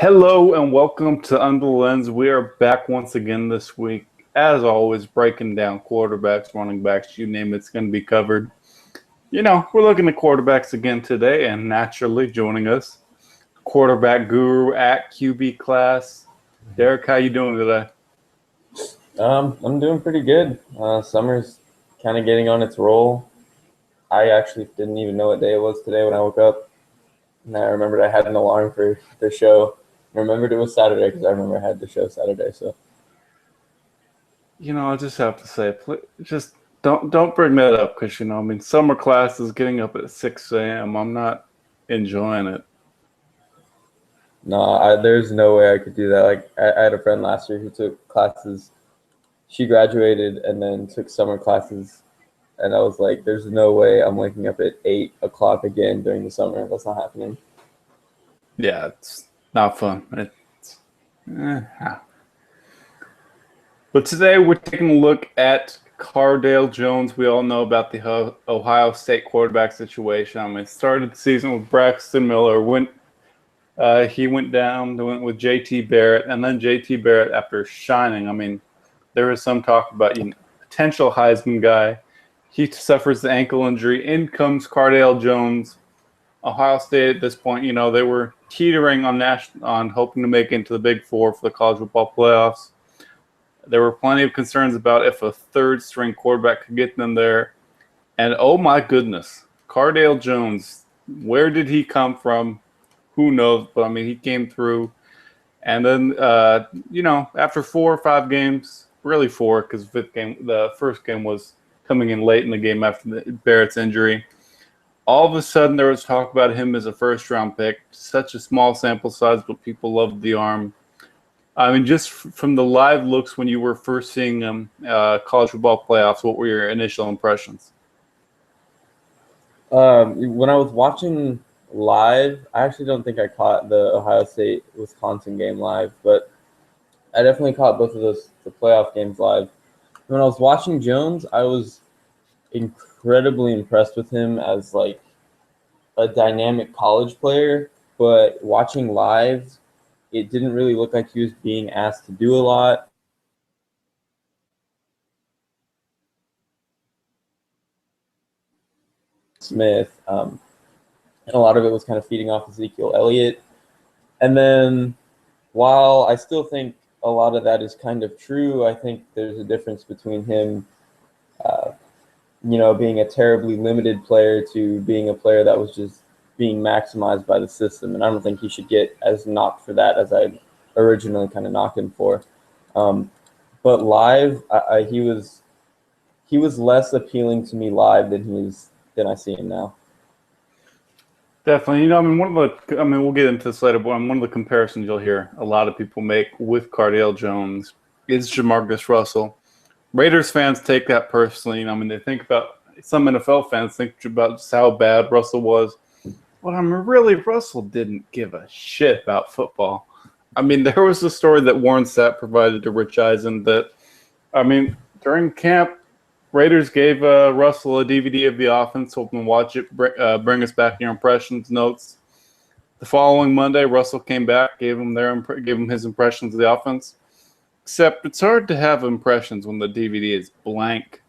Hello and welcome to Under the Lens. We are back once again this week. As always, breaking down quarterbacks, running backs, you name it's going to be covered. We're looking at quarterbacks again today, and naturally joining us, quarterback guru at QB Class. Derek, how you doing today? I'm doing pretty good. Summer's kind of getting on its roll. I actually didn't even know what day it was today when I woke up. And I remembered I had an alarm for the show. I remembered it was Saturday because I remember I had the show Saturday. So, I just have to say, just don't bring that up because summer class is getting up at 6 a.m. I'm not enjoying it. no, there's no way I could do that. Like I had a friend last year who took classes. She graduated and then took summer classes, and I was like, "There's no way I'm waking up at 8 o'clock again during the summer. That's not happening." Yeah, it's not fun. But today we're taking a look at Cardale Jones. We all know about the Ohio State quarterback situation. It started the season with Braxton Miller. He went with J.T. Barrett, and then J.T. Barrett, after shining, there was some talk about potential Heisman guy. He suffers the ankle injury. In comes Cardale Jones. Ohio State at this point, they were teetering on hoping to make it into the Big Four for the college football playoffs. There were plenty of concerns about if a third-string quarterback could get them there. And oh my goodness, Cardale Jones, where did he come from? Who knows? But he came through. And then, after 4 or 5 games, really 4, because the first game was coming in late in the game after Barrett's injury. All of a sudden, there was talk about him as a first-round pick. Such a small sample size, but people loved the arm. Just from the live looks when you were first seeing college football playoffs, what were your initial impressions? When I was watching live, I actually don't think I caught the Ohio State-Wisconsin game live, but I definitely caught both of the playoff games live. When I was watching Jones, I was incredibly impressed with him as like a dynamic college player, but watching live, it didn't really look like he was being asked to do a lot. Smith, and a lot of it was kind of feeding off Ezekiel Elliott. And then while I still think a lot of that is kind of true, I think there's a difference between him, being a terribly limited player to being a player that was just being maximized by the system. And I don't think he should get as knocked for that as I originally kind of knocked him for. But live, he was less appealing to me live than I see him now. Definitely. We'll get into this later, but one of the comparisons you'll hear a lot of people make with Cardale Jones is Jamarcus Russell. Raiders fans take that personally. They think about, some NFL fans think about just how bad Russell was. But really, Russell didn't give a shit about football. There was a story that Warren Sapp provided to Rich Eisen that, during camp, Raiders gave Russell a DVD of the offense, hoping to watch it, bring us back your impressions, notes. The following Monday, Russell came back, gave him his impressions of the offense. Except it's hard to have impressions when the DVD is blank,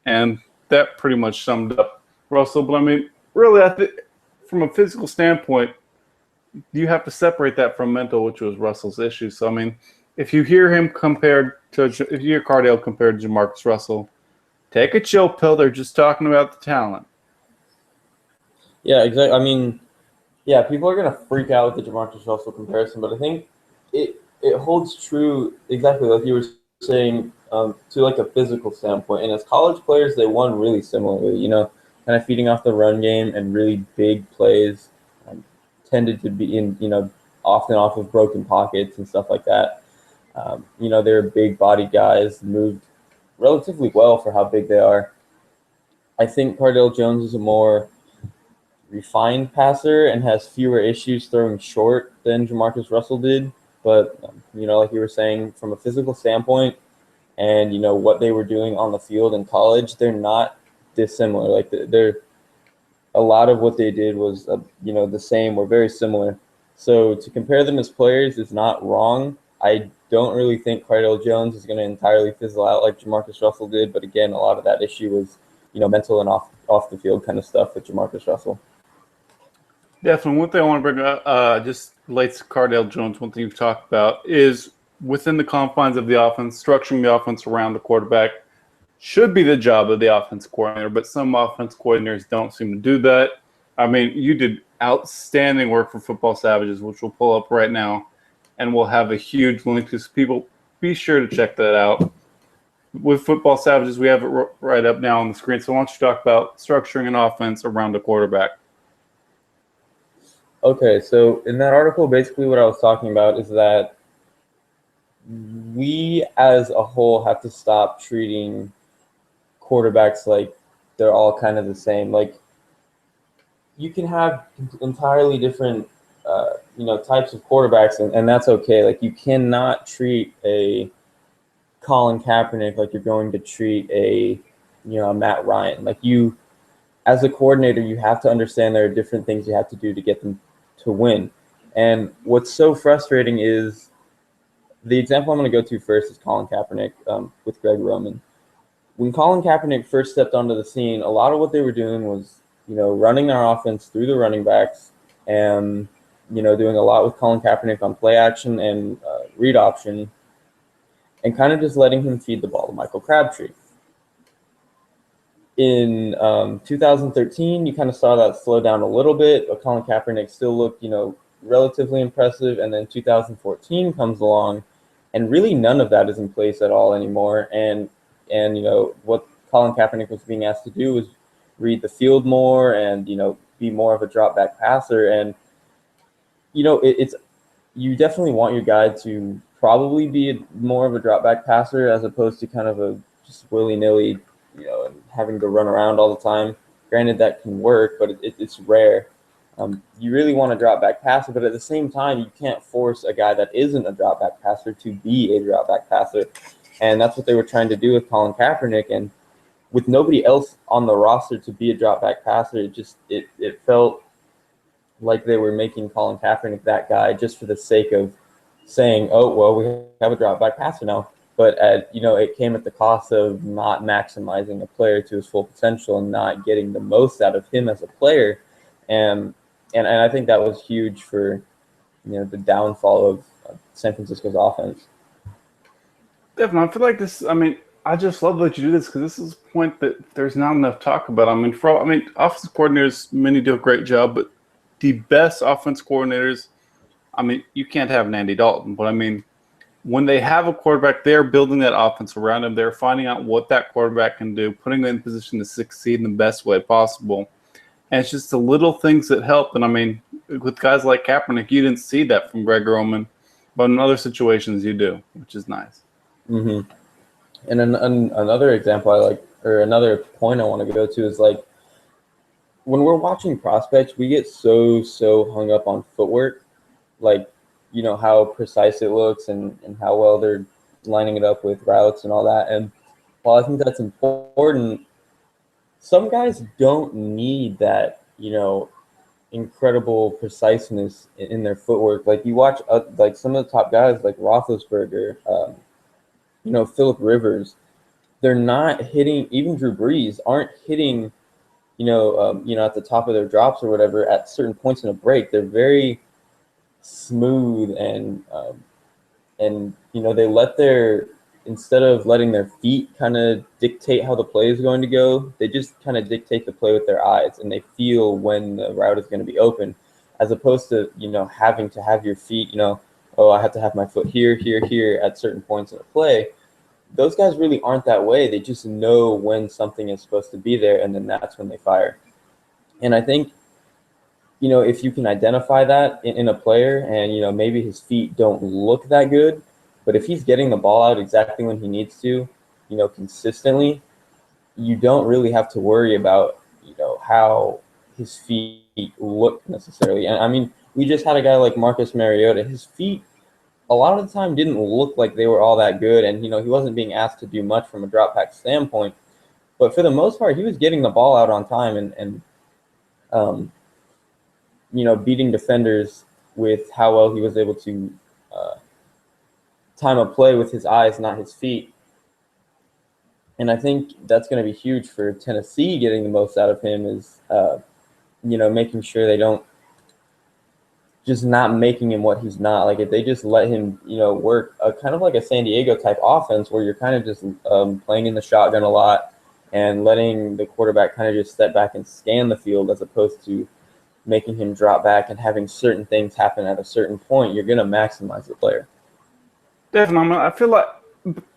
and that pretty much summed up Russell. But really, I think from a physical standpoint, you have to separate that from mental, which was Russell's issue. So if you hear Cardale compared to Jamarcus Russell, take a chill pill. They're just talking about the talent. Yeah, exactly. People are gonna freak out with the Jamarcus Russell comparison, but I think it holds true exactly like you were saying to like a physical standpoint. And as college players, they won really similarly. Kind of feeding off the run game and really big plays. Tended to be often off of broken pockets and stuff like that. They're big body guys, moved relatively well for how big they are. I think Cardale Jones is a more refined passer and has fewer issues throwing short than Jamarcus Russell did. But, like you were saying, from a physical standpoint and, what they were doing on the field in college, they're not dissimilar. Like, they're a lot of what they did was, the same or very similar. So to compare them as players is not wrong. I don't really think Cardale Jones is going to entirely fizzle out like Jamarcus Russell did, but again, a lot of that issue was, mental and off the field kind of stuff with Jamarcus Russell. Definitely. One thing I want to bring up, just relates to Cardale Jones. One thing you've talked about is within the confines of the offense, structuring the offense around the quarterback should be the job of the offense coordinator, but some offense coordinators don't seem to do that. I mean, you did outstanding work for Football Savages, which we'll pull up right now, and we'll have a huge link to people. Be sure to check that out. With Football Savages, we have it right up now on the screen. So why don't you talk about structuring an offense around the quarterback? Okay, so in that article, basically what I was talking about is that we as a whole have to stop treating quarterbacks like they're all kind of the same. Like, you can have entirely different, types of quarterbacks, and that's okay. Like, you cannot treat a Colin Kaepernick like you're going to treat a Matt Ryan. Like, you, as a coordinator, you have to understand there are different things you have to do to get them to win. And what's so frustrating is the example I'm going to go to first is Colin Kaepernick with Greg Roman. When Colin Kaepernick first stepped onto the scene, a lot of what they were doing was, running their offense through the running backs and, doing a lot with Colin Kaepernick on play action and read option and kind of just letting him feed the ball to Michael Crabtree. In 2013, you kind of saw that slow down a little bit, but Colin Kaepernick still looked, relatively impressive. And then 2014 comes along, and really none of that is in place at all anymore. And what Colin Kaepernick was being asked to do was read the field more and be more of a drop back passer. And it's you definitely want your guy to probably be more of a drop back passer as opposed to kind of a just willy nilly, and having to run around all the time. Granted, that can work, but it's rare. You really want a drop back passer, but at the same time, you can't force a guy that isn't a drop back passer to be a drop back passer. And that's what they were trying to do with Colin Kaepernick. And with nobody else on the roster to be a drop back passer, it felt like they were making Colin Kaepernick that guy just for the sake of saying, oh, well, we have a drop back passer now. But it came at the cost of not maximizing a player to his full potential and not getting the most out of him as a player. And I think that was huge for the downfall of San Francisco's offense. Definitely. I feel like this. I mean, I just love that you do this because this is a point that there's not enough talk about. Offensive coordinators, many do a great job, but the best offense coordinators, you can't have an Andy Dalton, but when they have a quarterback, they're building that offense around him. They're finding out what that quarterback can do, putting him in position to succeed in the best way possible. And it's just the little things that help. And with guys like Kaepernick, you didn't see that from Greg Roman, but in other situations you do, which is nice. Mm-hmm. And another example I like, or another point I want to go to is like, when we're watching prospects, we get so hung up on footwork, like, how precise it looks and how well they're lining it up with routes and all that. And while I think that's important, some guys don't need that, incredible preciseness in their footwork. Like, you watch like some of the top guys like Roethlisberger, Phillip Rivers, they're not hitting, even Drew Brees aren't hitting, at the top of their drops or whatever at certain points in a break. They're very smooth and they let instead of letting their feet kind of dictate how the play is going to go, they just kind of dictate the play with their eyes, and they feel when the route is going to be open, as opposed to having to have your feet, oh, I have to have my foot here at certain points in the play. Those guys really aren't that way. They just know when something is supposed to be there, and then that's when they fire. And I think, if you can identify that in a player and, maybe his feet don't look that good, but if he's getting the ball out exactly when he needs to, consistently, you don't really have to worry about, how his feet look necessarily. And we just had a guy like Marcus Mariota. His feet a lot of the time didn't look like they were all that good. And, he wasn't being asked to do much from a drop back standpoint. But for the most part, he was getting the ball out on time and beating defenders with how well he was able to time a play with his eyes, not his feet. And I think that's going to be huge for Tennessee getting the most out of him is, making sure they don't just not making him what he's not. Like if they just let him, work kind of like a San Diego type offense where you're kind of just playing in the shotgun a lot and letting the quarterback kind of just step back and scan the field as opposed to making him drop back and having certain things happen at a certain point, you're going to maximize the player. Definitely. I feel like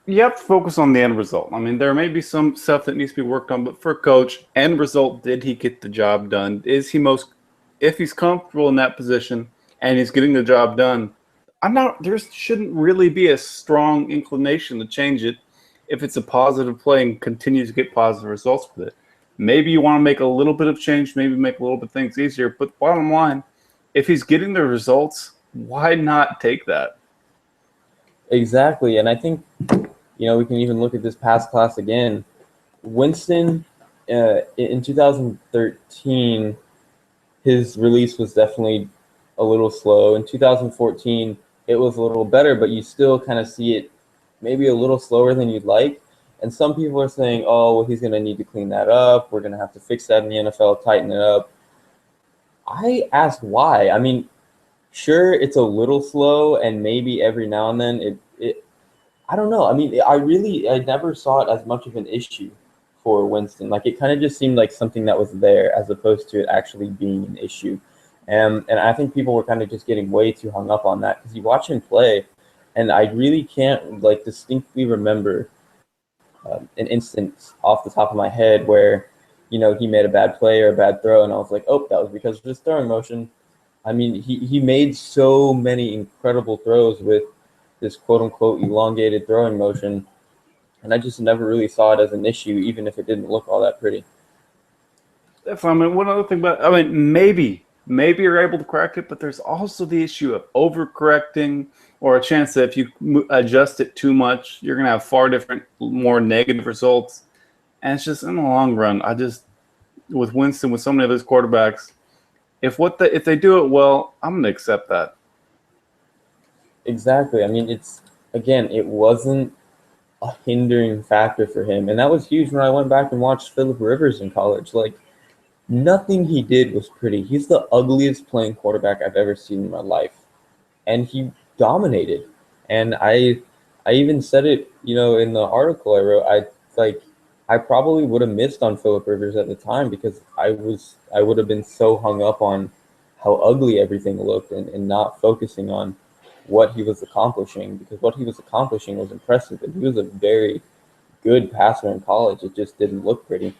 you have to focus on the end result. I mean, there may be some stuff that needs to be worked on, but for a coach, end result, did he get the job done? If he's comfortable in that position and he's getting the job done, there shouldn't really be a strong inclination to change it if it's a positive play and continues to get positive results with it. Maybe you want to make a little bit of change, maybe make a little bit of things easier, but bottom line, if he's getting the results, why not take that? Exactly. And I think, we can even look at this past class again. Winston, in 2013, his release was definitely a little slow. In 2014, it was a little better, but you still kind of see it maybe a little slower than you'd like. And some people are saying, oh, well, he's going to need to clean that up. We're going to have to fix that in the NFL, tighten it up. I ask why. I mean, sure, it's a little slow, and maybe every now and then I don't know. I mean, I never saw it as much of an issue for Winston. Like it kind of just seemed like something that was there as opposed to it actually being an issue. And I think people were kind of just getting way too hung up on that because you watch him play, and I really can't distinctly remember an instance off the top of my head where, he made a bad play or a bad throw, and I was like, oh, that was because of his throwing motion. I mean, he made so many incredible throws with this quote-unquote elongated throwing motion, and I just never really saw it as an issue, even if it didn't look all that pretty. Definitely. I mean, one other thing maybe you're able to correct it, but there's also the issue of overcorrecting or a chance that if you adjust it too much, you're going to have far different, more negative results. And it's just in the long run, with Winston, with so many of those quarterbacks, if they do it well, I'm going to accept that. Exactly. I mean, it wasn't a hindering factor for him. And that was huge when I went back and watched Phillip Rivers in college. Like, nothing he did was pretty. He's the ugliest playing quarterback I've ever seen in my life. And he dominated. And I even said it, in the article I wrote, I probably would have missed on Phillip Rivers at the time because I would have been so hung up on how ugly everything looked and not focusing on what he was accomplishing, because what he was accomplishing was impressive, and he was a very good passer in college. It just didn't look pretty.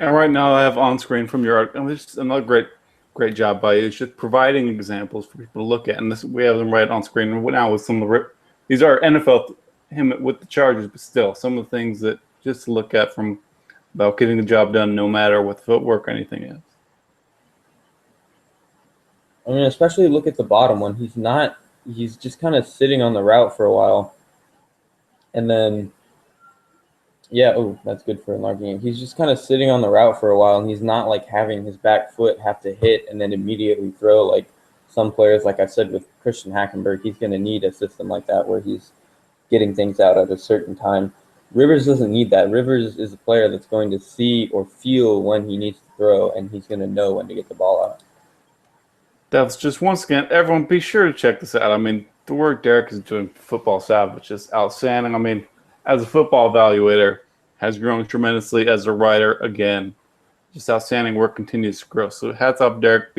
And right now I have on screen from your article, and it's another great job by you. It's just providing examples for people to look at, and we have them right on screen now with some of these are NFL him with the Chargers, but still some of the things that just to look at from about getting the job done, no matter what the footwork or anything is. I mean, especially look at the bottom one. He's just kind of sitting on the route for a while. And then, yeah, that's good for enlarging it. He's just kind of sitting on the route for a while, and he's not having his back foot have to hit and then immediately throw like some players, like I said, with Christian Hackenberg. He's going to need a system like that where he's getting things out at a certain time. Rivers doesn't need that. Rivers is a player that's going to see or feel when he needs to throw, and he's going to know when to get the ball out. That's just once again, everyone be sure to check this out. I mean, the work Derek is doing Football Savage is outstanding. I mean, as a football evaluator, has grown tremendously as a writer again. Just outstanding work continues to grow. So hats off, Derek.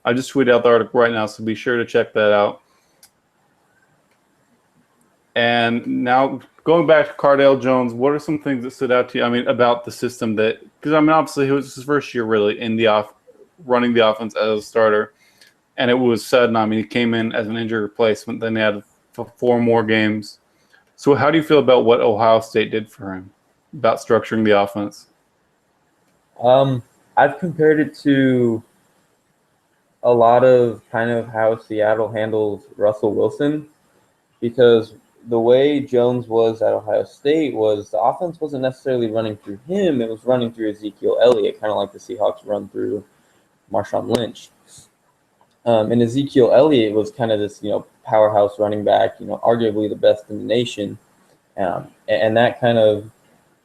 I just tweeted out the article right now, so be sure to check that out. And now going back to Cardale Jones, what are some things that stood out to you? I mean, about the system because I mean, obviously it was his first year really in running the offense as a starter. And it was sudden. I mean, he came in as an injury replacement. Then they had 4 more games. So how do you feel about what Ohio State did for him, about structuring the offense? I've compared it to a lot of kind of how Seattle handles Russell Wilson, because the way Jones was at Ohio State was the offense wasn't necessarily running through him. It was running through Ezekiel Elliott, kind of like the Seahawks run through Marshawn Lynch. And Ezekiel Elliott was kind of this, powerhouse running back, arguably the best in the nation. And that kind of,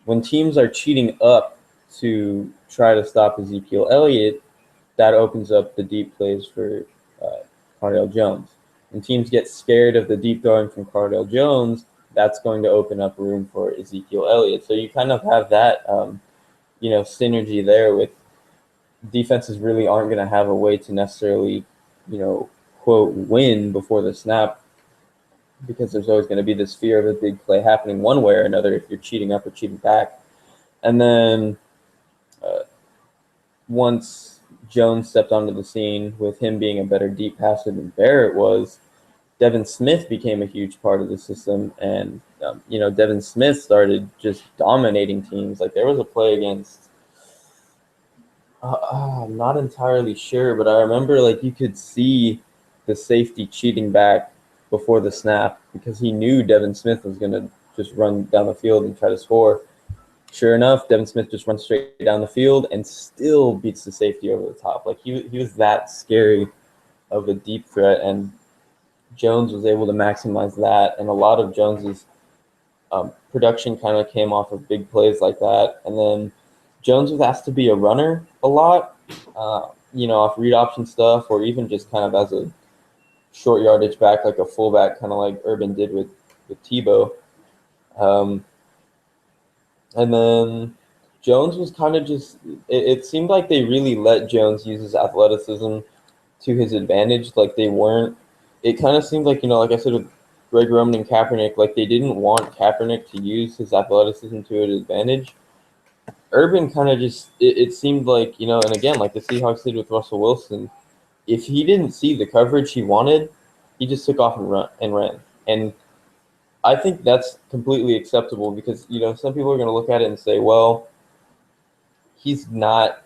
when teams are cheating up to try to stop Ezekiel Elliott, that opens up the deep plays for Cardale Jones. When teams get scared of the deep throwing from Cardale Jones, that's going to open up room for Ezekiel Elliott. So you kind of have that, synergy there with defenses really aren't going to have a way to necessarily, quote, win before the snap because there's always going to be this fear of a big play happening one way or another if you're cheating up or cheating back. And then once Jones stepped onto the scene with him being a better deep passer than Barrett was, Devin Smith became a huge part of the system. And, Devin Smith started just dominating teams. Like there was a play against, I'm not entirely sure, but I remember like you could see the safety cheating back before the snap because he knew Devin Smith was going to just run down the field and try to score. Sure enough, Devin Smith just runs straight down the field and still beats the safety over the top. Like he was that scary of a deep threat, and Jones was able to maximize that. And a lot of Jones's production kind of came off of big plays like that. And then Jones was asked to be a runner a lot, off read option stuff, or even just kind of as a short yardage back, like a fullback, kind of like Urban did with Tebow. And then Jones was kind of just, it seemed like they really let Jones use his athleticism to his advantage. Like they weren't, it kind of seemed like, like I said with Greg Roman and Kaepernick, like they didn't want Kaepernick to use his athleticism to his advantage. Urban kind of just, it seemed like, and again, like the Seahawks did with Russell Wilson, if he didn't see the coverage he wanted, he just took off and ran. And I think that's completely acceptable because, some people are going to look at it and say, well, he's not,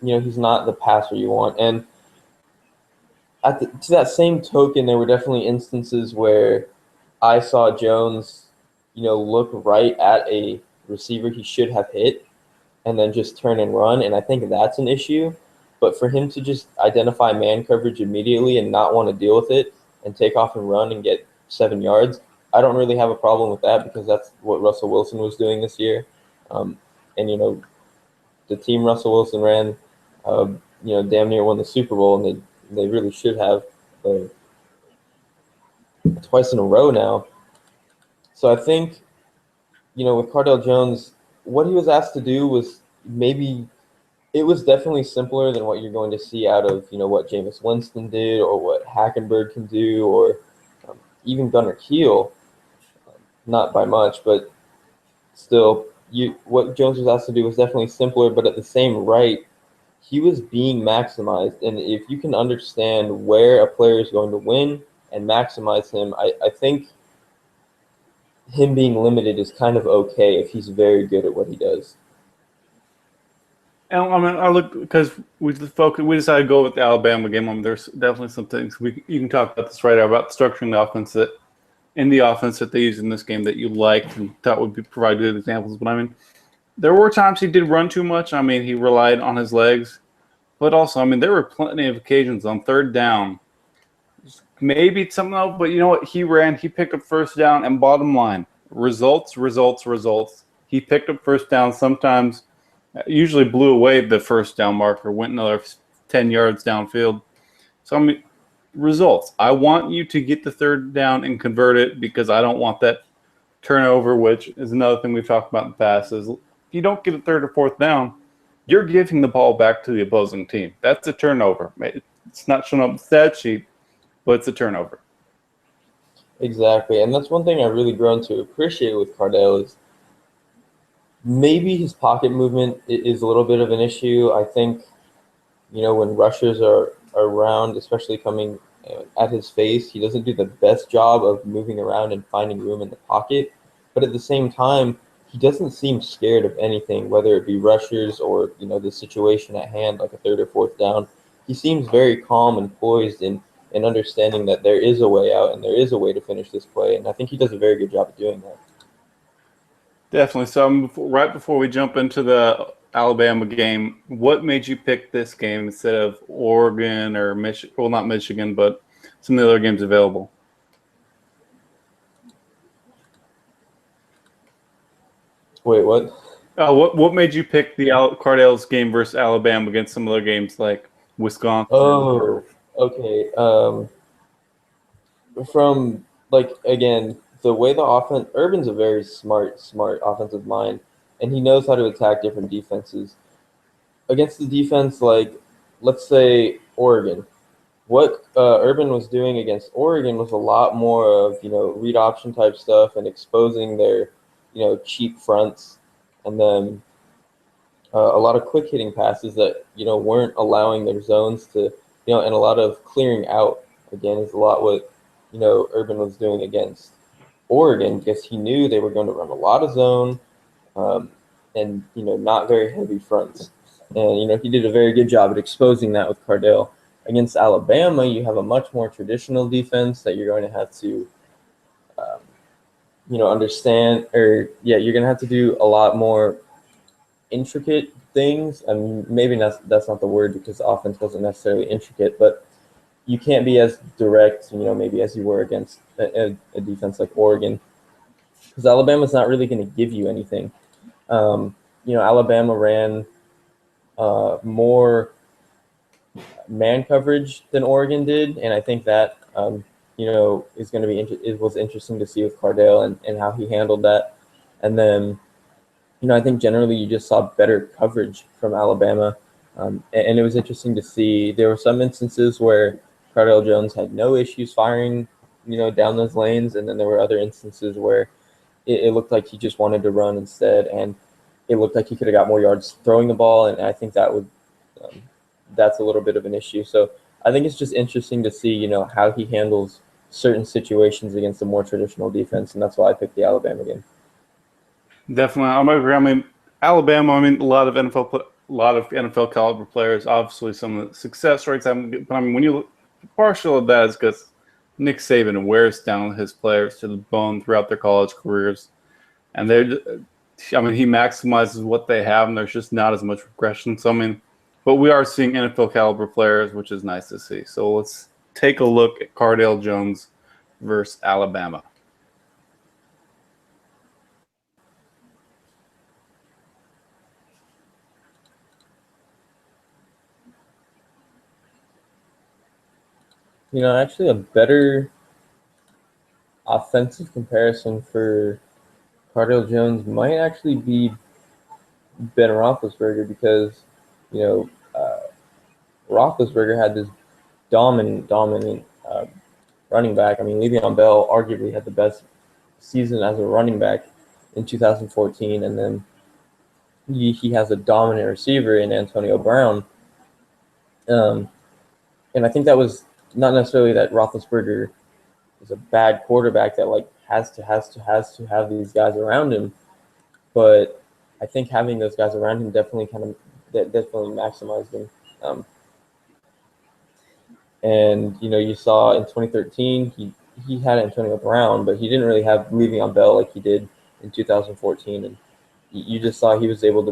he's not the passer you want. And to that same token, there were definitely instances where I saw Jones, look right at a receiver he should have hit and then just turn and run. And I think that's an issue. But for him to just identify man coverage immediately and not want to deal with it and take off and run and get 7 yards, I don't really have a problem with that because that's what Russell Wilson was doing this year. And, the team Russell Wilson ran, damn near won the Super Bowl, and they really should have twice in a row now. So I think, with Cardale Jones, what he was asked to do was it was definitely simpler than what you're going to see out of, what Jameis Winston did or what Hackenberg can do or even Gunnar Kiel. Not by much, but still, what Jones was asked to do was definitely simpler, but at the same rate, he was being maximized. And if you can understand where a player is going to win and maximize him, I think him being limited is kind of okay if he's very good at what he does. And I look because we decided to go with the Alabama game. There's definitely some things you can talk about this right now about structuring the offense that they used in this game that you liked and thought would provide good examples. But there were times he did run too much. He relied on his legs, but also, there were plenty of occasions on third down. Maybe it's something else, but you know what? He picked up first down, and bottom line, results. He picked up first down sometimes. Usually blew away the first down marker, went another 10 yards downfield. So, results. I want you to get the third down and convert it because I don't want that turnover, which is another thing we've talked about in the past, is if you don't get a third or fourth down, you're giving the ball back to the opposing team. That's a turnover. It's not showing up on the stat sheet, but it's a turnover. Exactly, and that's one thing I've really grown to appreciate with Cardale is maybe his pocket movement is a little bit of an issue. I think, when rushers are around, especially coming at his face, he doesn't do the best job of moving around and finding room in the pocket. But at the same time, he doesn't seem scared of anything, whether it be rushers or, the situation at hand, like a third or fourth down. He seems very calm and poised in understanding that there is a way out and there is a way to finish this play. And I think he does a very good job of doing that. Definitely. So right before we jump into the Alabama game. What made you pick this game instead of Oregon or Michigan? Well, not Michigan, but some of the other games available. Wait, what? What made you pick the Cardale's game versus Alabama against some other games like Wisconsin? Oh, okay. From like again, the way the offense, Urban's a very smart offensive mind, and he knows how to attack different defenses. Against the defense, like let's say Oregon, what Urban was doing against Oregon was a lot more of read option type stuff and exposing their cheap fronts, and then a lot of quick hitting passes that weren't allowing their zones to and a lot of clearing out again is a lot what Urban was doing against Oregon because he knew they were going to run a lot of zone um, and not very heavy fronts, and he did a very good job at exposing that with Cardale. Against Alabama, you have a much more traditional defense that you're going to have to understand, or you're going to have to do a lot more intricate things. I mean, maybe that's not the word because the offense wasn't necessarily intricate, but you can't be as direct, maybe as you were against a defense like Oregon, because Alabama's not really going to give you anything. Alabama ran more man coverage than Oregon did, and I think that is going to be it was interesting to see with Cardale and how he handled that, and then. I think generally you just saw better coverage from Alabama, and it was interesting to see. There were some instances where Cardale Jones had no issues firing, down those lanes, and then there were other instances where it looked like he just wanted to run instead, and it looked like he could have got more yards throwing the ball, and I think that's a little bit of an issue. So I think it's just interesting to see, how he handles certain situations against a more traditional defense, and that's why I picked the Alabama game. Definitely, I'm agree. I mean, Alabama. I mean, a lot of NFL caliber players. Obviously, some of the success rates. But I mean, when you look, partial of that is because Nick Saban wears down his players to the bone throughout their college careers, and I mean, he maximizes what they have, and there's just not as much regression. So I mean, but we are seeing NFL caliber players, which is nice to see. So let's take a look at Cardale Jones versus Alabama. Actually, a better offensive comparison for Cardale Jones might actually be Ben Roethlisberger because, you know, Roethlisberger had this dominant running back. I mean, Le'Veon Bell arguably had the best season as a running back in 2014, and then he has a dominant receiver in Antonio Brown. And I think that was not necessarily that Roethlisberger is a bad quarterback that like has to have these guys around him, but I think having those guys around him definitely maximized him. And you saw in 2013 he had Antonio Brown, but he didn't really have Le'Veon Bell like he did in 2014, and you just saw he was able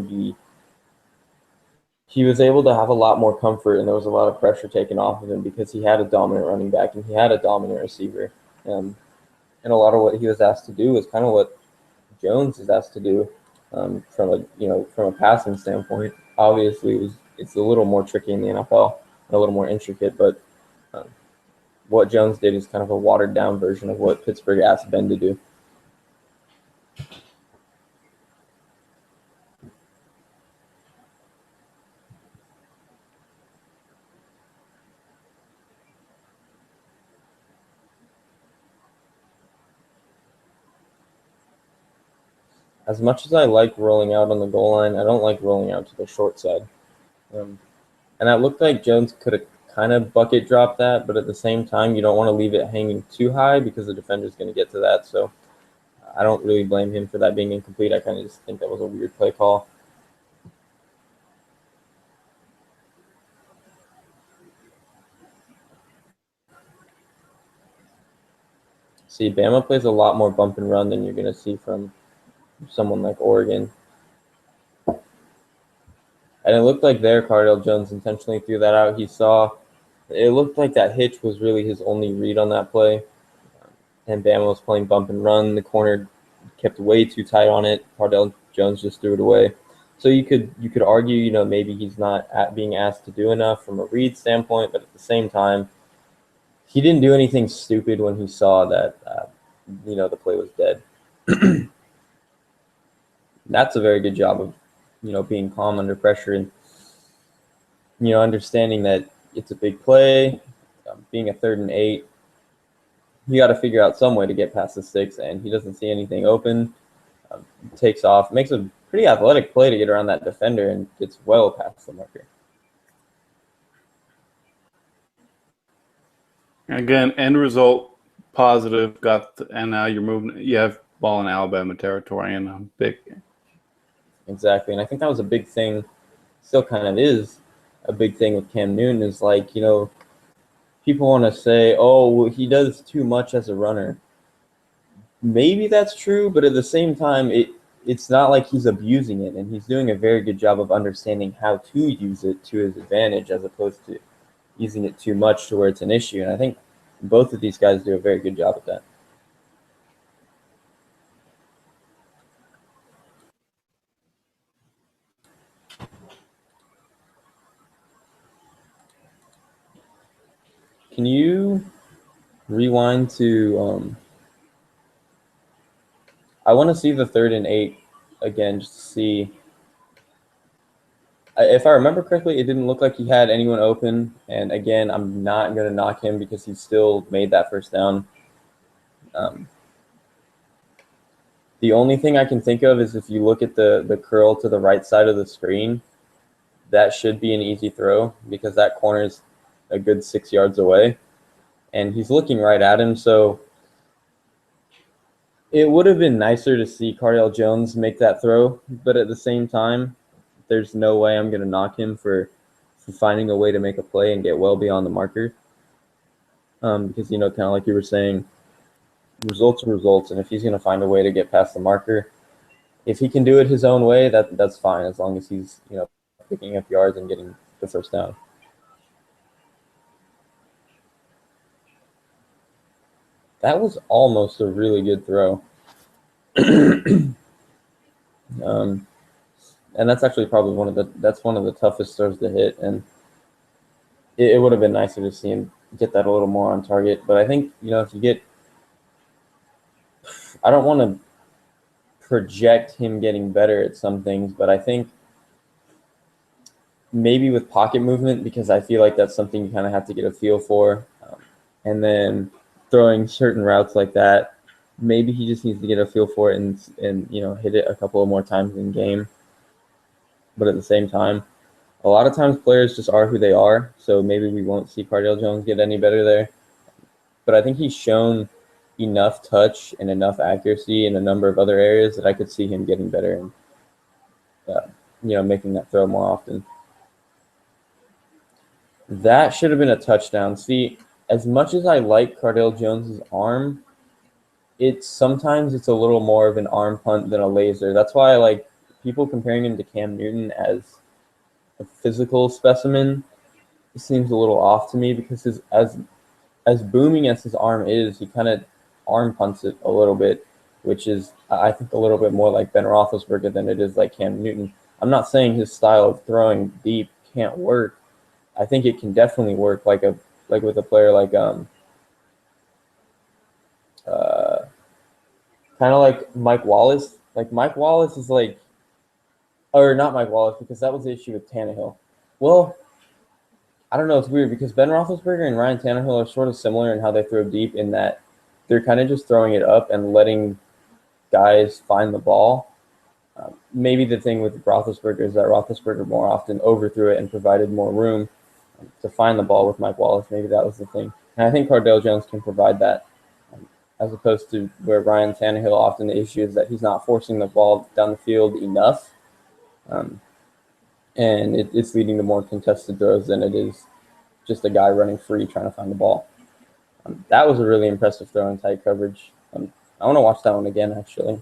to have a lot more comfort, and there was a lot of pressure taken off of him because he had a dominant running back and he had a dominant receiver. And a lot of what he was asked to do was kind of what Jones is asked to do from a passing standpoint. Obviously, it's a little more tricky in the NFL and a little more intricate, but what Jones did is kind of a watered down version of what Pittsburgh asked Ben to do. As much as I like rolling out on the goal line, I don't like rolling out to the short side. And it looked like Jones could have kind of bucket dropped that, but at the same time, you don't want to leave it hanging too high because the defender's going to get to that. So I don't really blame him for that being incomplete. I kind of just think that was a weird play call. See, Bama plays a lot more bump and run than you're going to see from someone like Oregon. And it looked like there Cardale Jones intentionally threw that out. It looked like that hitch was really his only read on that play. And Bama was playing bump and run. The corner kept way too tight on it. Cardale Jones just threw it away. So you could argue, maybe he's not being asked to do enough from a read standpoint, but at the same time, he didn't do anything stupid when he saw that, the play was dead. That's a very good job of, being calm under pressure and, understanding that it's a big play, being a 3rd and 8. You got to figure out some way to get past the 6, and he doesn't see anything open. Takes off, makes a pretty athletic play to get around that defender, and gets well past the marker. Again, end result positive. And now you're moving. You have ball in Alabama territory and a big. Exactly, and I think that was a big thing. Still, kind of is a big thing with Cam Newton. Is like people want to say, "Oh, well, he does too much as a runner." Maybe that's true, but at the same time, it's not like he's abusing it, and he's doing a very good job of understanding how to use it to his advantage as opposed to using it too much to where it's an issue. And I think both of these guys do a very good job at that. Can you rewind to I want to see the 3rd and 8 again, just to see. If I remember correctly, it didn't look like he had anyone open. And again, I'm not going to knock him because he still made that first down. The only thing I can think of is if you look at the curl to the right side of the screen, that should be an easy throw because that corner is a good 6 yards away. And he's looking right at him. So it would have been nicer to see Cardale Jones make that throw. But at the same time, there's no way I'm going to knock him for finding a way to make a play and get well beyond the marker. Because, kind of like you were saying, results are results. And if he's going to find a way to get past the marker, if he can do it his own way, that's fine, as long as he's, picking up yards and getting the first down. That was almost a really good throw. And that's actually probably one of the toughest throws to hit. And it would have been nicer to see him get that a little more on target. But I think, if you get, I don't want to project him getting better at some things, but I think maybe with pocket movement, because I feel like that's something you kind of have to get a feel for. And then throwing certain routes like that, maybe he just needs to get a feel for it and hit it a couple of more times in game. But at the same time, a lot of times players just are who they are, so maybe we won't see Cardale Jones get any better there. But I think he's shown enough touch and enough accuracy in a number of other areas that I could see him getting better and making that throw more often. That should have been a touchdown. See, as much as I like Cardale Jones's arm, sometimes it's a little more of an arm punt than a laser. That's why I like people comparing him to Cam Newton as a physical specimen. It seems a little off to me because as booming as his arm is, he kind of arm punts it a little bit, which is, I think, a little bit more like Ben Roethlisberger than it is like Cam Newton. I'm not saying his style of throwing deep can't work. I think it can definitely work, like with a player like kind of like Mike Wallace. Like Mike Wallace is like, or not Mike Wallace, because that was the issue with Tannehill. Well, I don't know. It's weird because Ben Roethlisberger and Ryan Tannehill are sort of similar in how they throw deep, in that they're kind of just throwing it up and letting guys find the ball. Maybe the thing with Roethlisberger is that Roethlisberger more often overthrew it and provided more room to find the ball with Mike Wallace. Maybe that was the thing. And I think Cardale Jones can provide that, as opposed to where Ryan Tannehill, often the issue is that he's not forcing the ball down the field enough. And it's leading to more contested throws than it is just a guy running free trying to find the ball. That was a really impressive throw in tight coverage. I want to watch that one again, actually.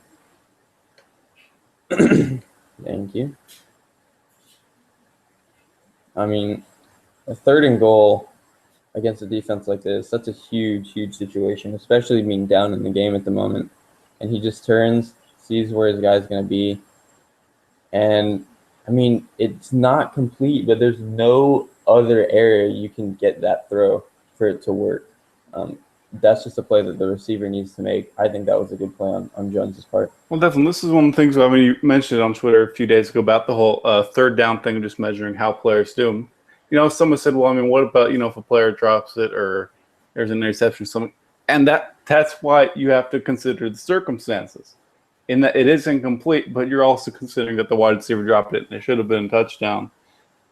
Thank you. I mean, a 3rd and goal against a defense like this, that's a huge, huge situation, especially being down in the game at the moment. And he just turns, sees where his guy's going to be. And, I mean, it's not complete, but there's no other area you can get that throw for it to work. That's just a play that the receiver needs to make. I think that was a good play on Jones's part. Well, definitely. This is one of the things, I mean, you mentioned it on Twitter a few days ago about the whole 3rd down thing, just measuring how players do. Someone said, well, I mean, what about, if a player drops it or there's an interception or something? And that's why you have to consider the circumstances. In that it is incomplete, but you're also considering that the wide receiver dropped it and it should have been a touchdown.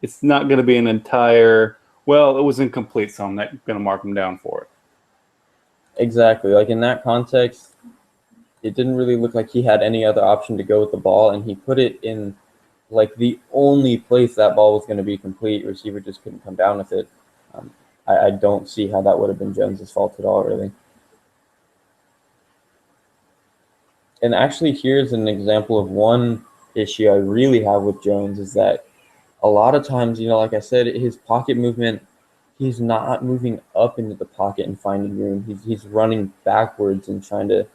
It's not going to be an entire, well, it was incomplete, so I'm not going to mark him down for it. Exactly. Like in that context, it didn't really look like he had any other option to go with the ball, and he put it in like the only place that ball was going to be complete. Receiver just couldn't come down with it. I don't see how that would have been Jones's fault at all, really. And actually, here's an example of one issue I really have with Jones is that a lot of times, like I said, his pocket movement, he's not moving up into the pocket and finding room. He's running backwards and trying to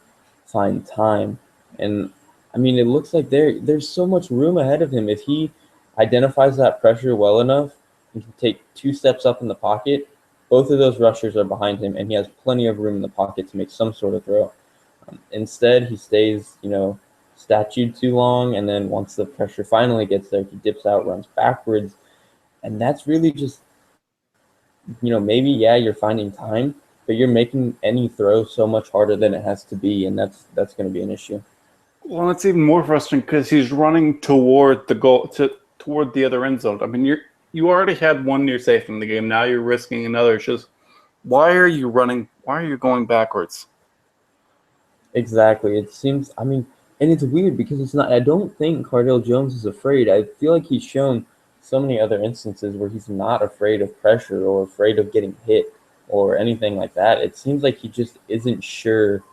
find time. And I mean, it looks like there's so much room ahead of him. If he identifies that pressure well enough and can take 2 steps up in the pocket, both of those rushers are behind him, and he has plenty of room in the pocket to make some sort of throw. Instead, he stays, statued too long, and then once the pressure finally gets there, he dips out, runs backwards, and that's really just, maybe, yeah, you're finding time, but you're making any throw so much harder than it has to be, and that's going to be an issue. Well, it's even more frustrating because he's running toward the goal, toward the other end zone. I mean, you already had one near safe in the game. Now you're risking another. It's just, why are you running? Why are you going backwards? Exactly. It seems, I mean, and it's weird because it's not, I don't think Cardale Jones is afraid. I feel like he's shown so many other instances where he's not afraid of pressure or afraid of getting hit or anything like that. It seems like he just isn't sure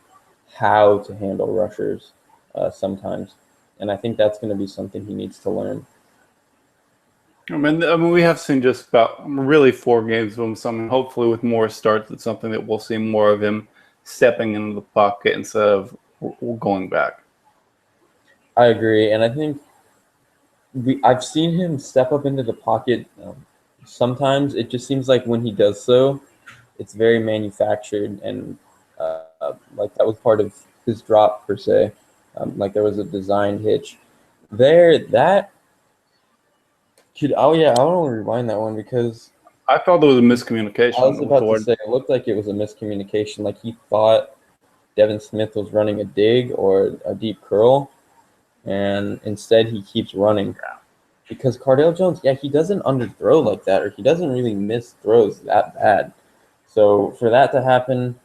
how to handle rushers sometimes. And I think that's going to be something he needs to learn. I mean, we have seen just about really 4 games of him. Something hopefully with more starts, it's something that we'll see more of him stepping into the pocket instead of going back. I agree, and I think I've seen him step up into the pocket. Sometimes it just seems like when he does so, it's very manufactured, and like that was part of his drop per se. Like there was a designed hitch there. That could. Oh yeah, I want to rewind that one because I thought there was a I miscommunication was with about the to word. say it looked like it was a miscommunication. Like he thought Devin Smith was running a dig or a deep curl, and instead he keeps running. Because Cardale Jones, yeah, he doesn't underthrow like that, or he doesn't really miss throws that bad. So for that to happen,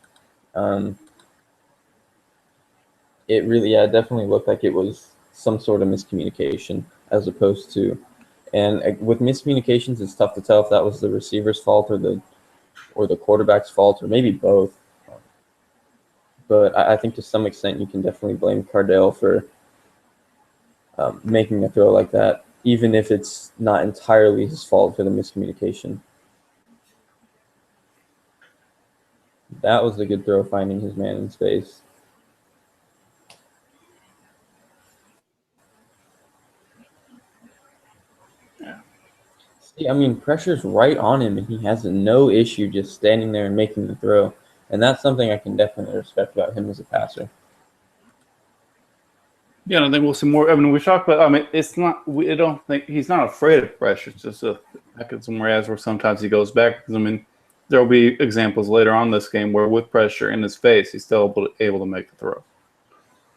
it really, yeah, it definitely looked like it was some sort of miscommunication as opposed to, and with miscommunications, it's tough to tell if that was the receiver's fault or the quarterback's fault or maybe both. But I think to some extent you can definitely blame Cardale for making a throw like that, even if it's not entirely his fault for the miscommunication. That was a good throw, finding his man in space. Yeah. See, I mean, pressure's right on him, and he has no issue just standing there and making the throw. And that's something I can definitely respect about him as a passer. Yeah, I think we'll see more. I mean, we talked about. I mean, it's not. We don't think he's not afraid of pressure. It's just a mechanism where sometimes he goes back. Because I mean, there will be examples later on this game where with pressure in his face, he's still able to make the throw.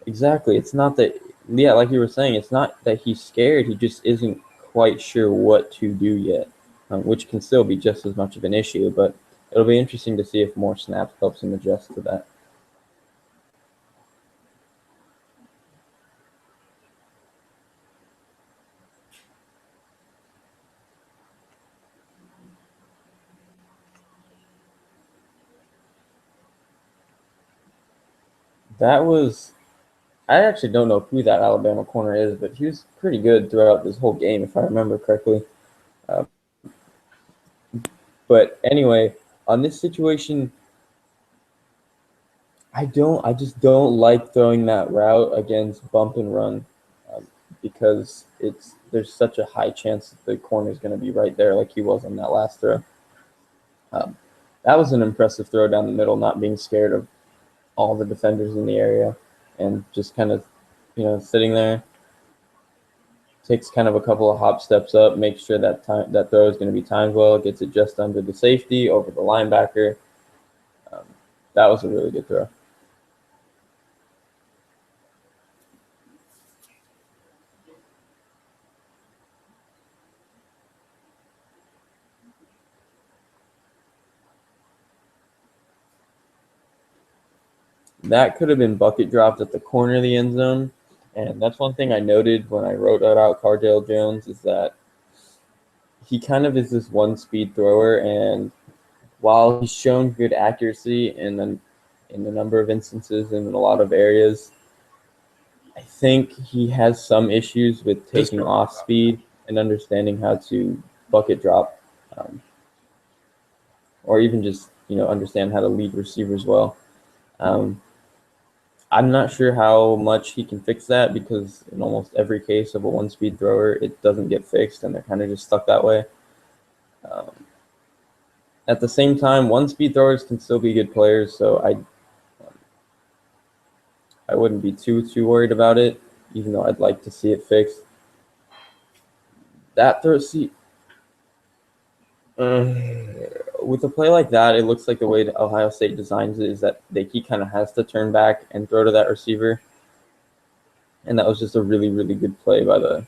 Exactly. It's not that, yeah, like you were saying, it's not that he's scared. He just isn't quite sure what to do yet, which can still be just as much of an issue. But it'll be interesting to see if more snaps helps him adjust to that. That was, I actually don't know who that Alabama corner is, but he was pretty good throughout this whole game, if I remember correctly. But anyway, on this situation, I just don't like throwing that route against bump and run, um, because there's such a high chance that the corner is going to be right there, like he was on that last throw. Um, that was an impressive throw down the middle, not being scared of all the defenders in the area, and just kind of, sitting there. Takes kind of a couple of hop steps up, makes sure that that throw is going to be timed well, gets it just under the safety, over the linebacker. Um, that was a really good throw. That could have been bucket dropped at the corner of the end zone. And that's one thing I noted when I wrote that out, Cardale Jones, is that he kind of is this one speed thrower. And while he's shown good accuracy in a number of instances and in a lot of areas, I think he has some issues with taking off speed and understanding how to bucket drop, um, or even just understand how to lead receivers well. Um, I'm not sure how much he can fix that, because in almost every case of a one-speed thrower, it doesn't get fixed, and they're kind of just stuck that way. Um, at the same time, one-speed throwers can still be good players, so I wouldn't be too worried about it, even though I'd like to see it fixed. That throw, see, with a play like that, it looks like the way that Ohio State designs it is that he kind of has to turn back and throw to that receiver, and that was just a really, really good play by the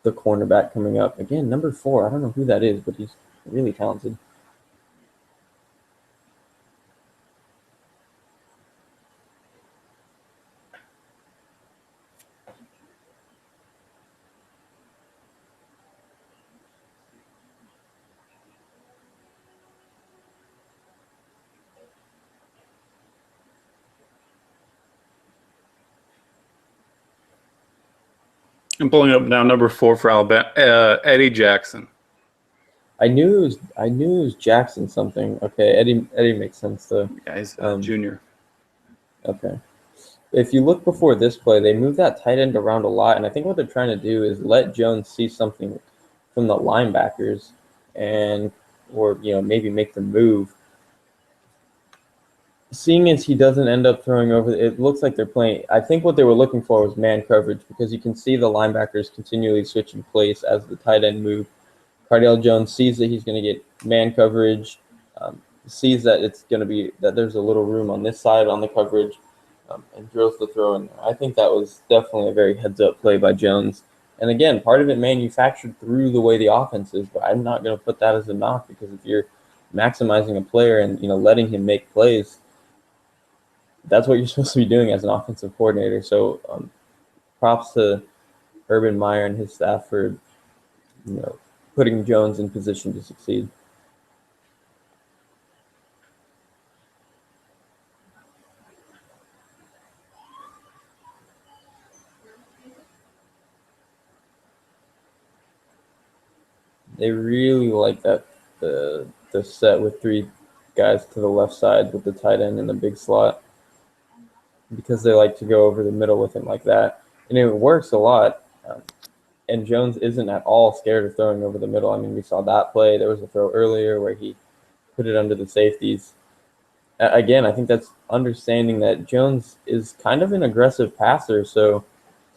cornerback coming up. Again, number 4. I don't know who that is, but he's really talented. I'm pulling up now number 4 for Alabama, Eddie Jackson. I knew it was Jackson something. Okay, Eddie makes sense though. Yeah, he's junior. Okay. If you look before this play, they move that tight end around a lot, and I think what they're trying to do is let Jones see something from the linebackers, or maybe make them move. Seeing as he doesn't end up throwing over, it looks like they're playing. I think what they were looking for was man coverage, because you can see the linebackers continually switching place as the tight end move. Cardale Jones sees that he's going to get man coverage, sees that it's going to be that there's a little room on this side on the coverage, and drills the throw in there. I think that was definitely a very heads-up play by Jones. And again, part of it manufactured through the way the offense is, but I'm not going to put that as a knock, because if you're maximizing a player and letting him make plays, that's what you're supposed to be doing as an offensive coordinator. So props to Urban Meyer and his staff for putting Jones in position to succeed. They really like that the set with 3 guys to the left side with the tight end in the big slot, because they like to go over the middle with him like that, and it works a lot. And Jones isn't at all scared of throwing over the middle. I mean, we saw that play. There was a throw earlier where he put it under the safeties. Again, I think that's understanding that Jones is kind of an aggressive passer, so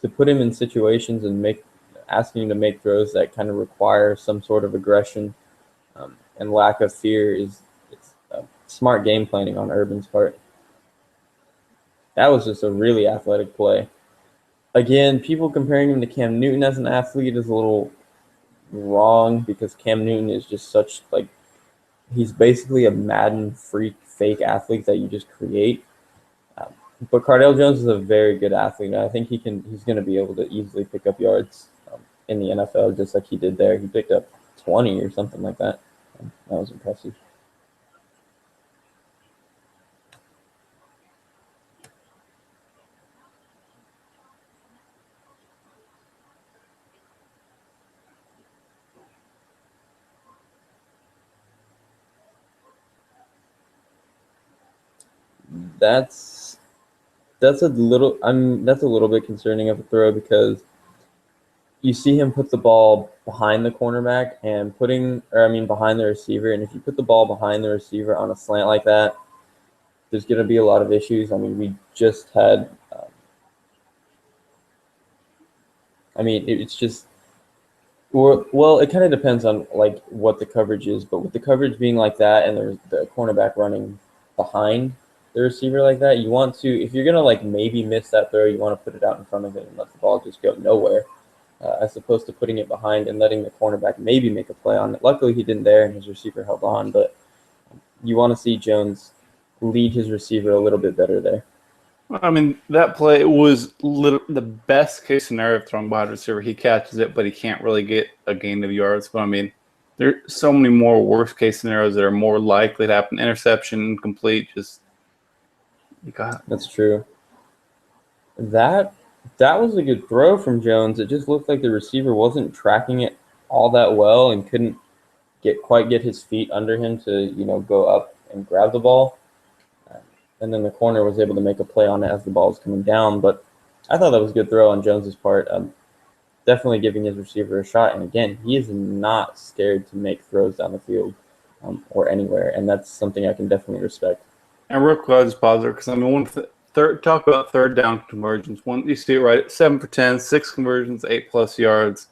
to put him in situations and asking him to make throws that kind of require some sort of aggression, and lack of fear it's smart game planning on Urban's part. That was just a really athletic play. Again, people comparing him to Cam Newton as an athlete is a little wrong, because Cam Newton is just he's basically a Madden freak fake athlete that you just create. But Cardale Jones is a very good athlete, and I think he's going to be able to easily pick up yards in the NFL, just like he did there. He picked up 20 or something like that. That was impressive. That's that's a little that's a little bit concerning of a throw because you see him put the ball behind the cornerback and behind the receiver, and if you put the ball behind the receiver on a slant like that, there's going to be a lot of issues. I mean, we just had. It's just well, it kind of depends on like what the coverage is, but with the coverage being like that and the cornerback running behind the receiver like that, you want to if you're gonna like maybe miss that throw, you want to put it out in front of it and let the ball just go nowhere, as opposed to putting it behind and letting the cornerback maybe make a play on it. Luckily, he didn't there, and his receiver held on, but you want to see Jones lead his receiver a little bit better there. I mean, that play was the best case scenario of throwing behind receiver. He catches it, but he can't really get a gain of yards. But I mean, there's so many more worst case scenarios that are more likely to happen. Interception, incomplete, just you got. That's true. That that was a good throw from Jones. It just looked like the receiver wasn't tracking it all that well and couldn't get his feet under him to go up and grab the ball. And then the corner was able to make a play on it as the ball was coming down. But I thought that was a good throw on Jones's part. Definitely giving his receiver a shot. And again, he is not scared to make throws down the field or anywhere, and that's something I can definitely respect. And real quick, I just pause there because I mean, talk about third down conversions. One, you see it right, 7 for 10, 6 conversions, 8+ yards.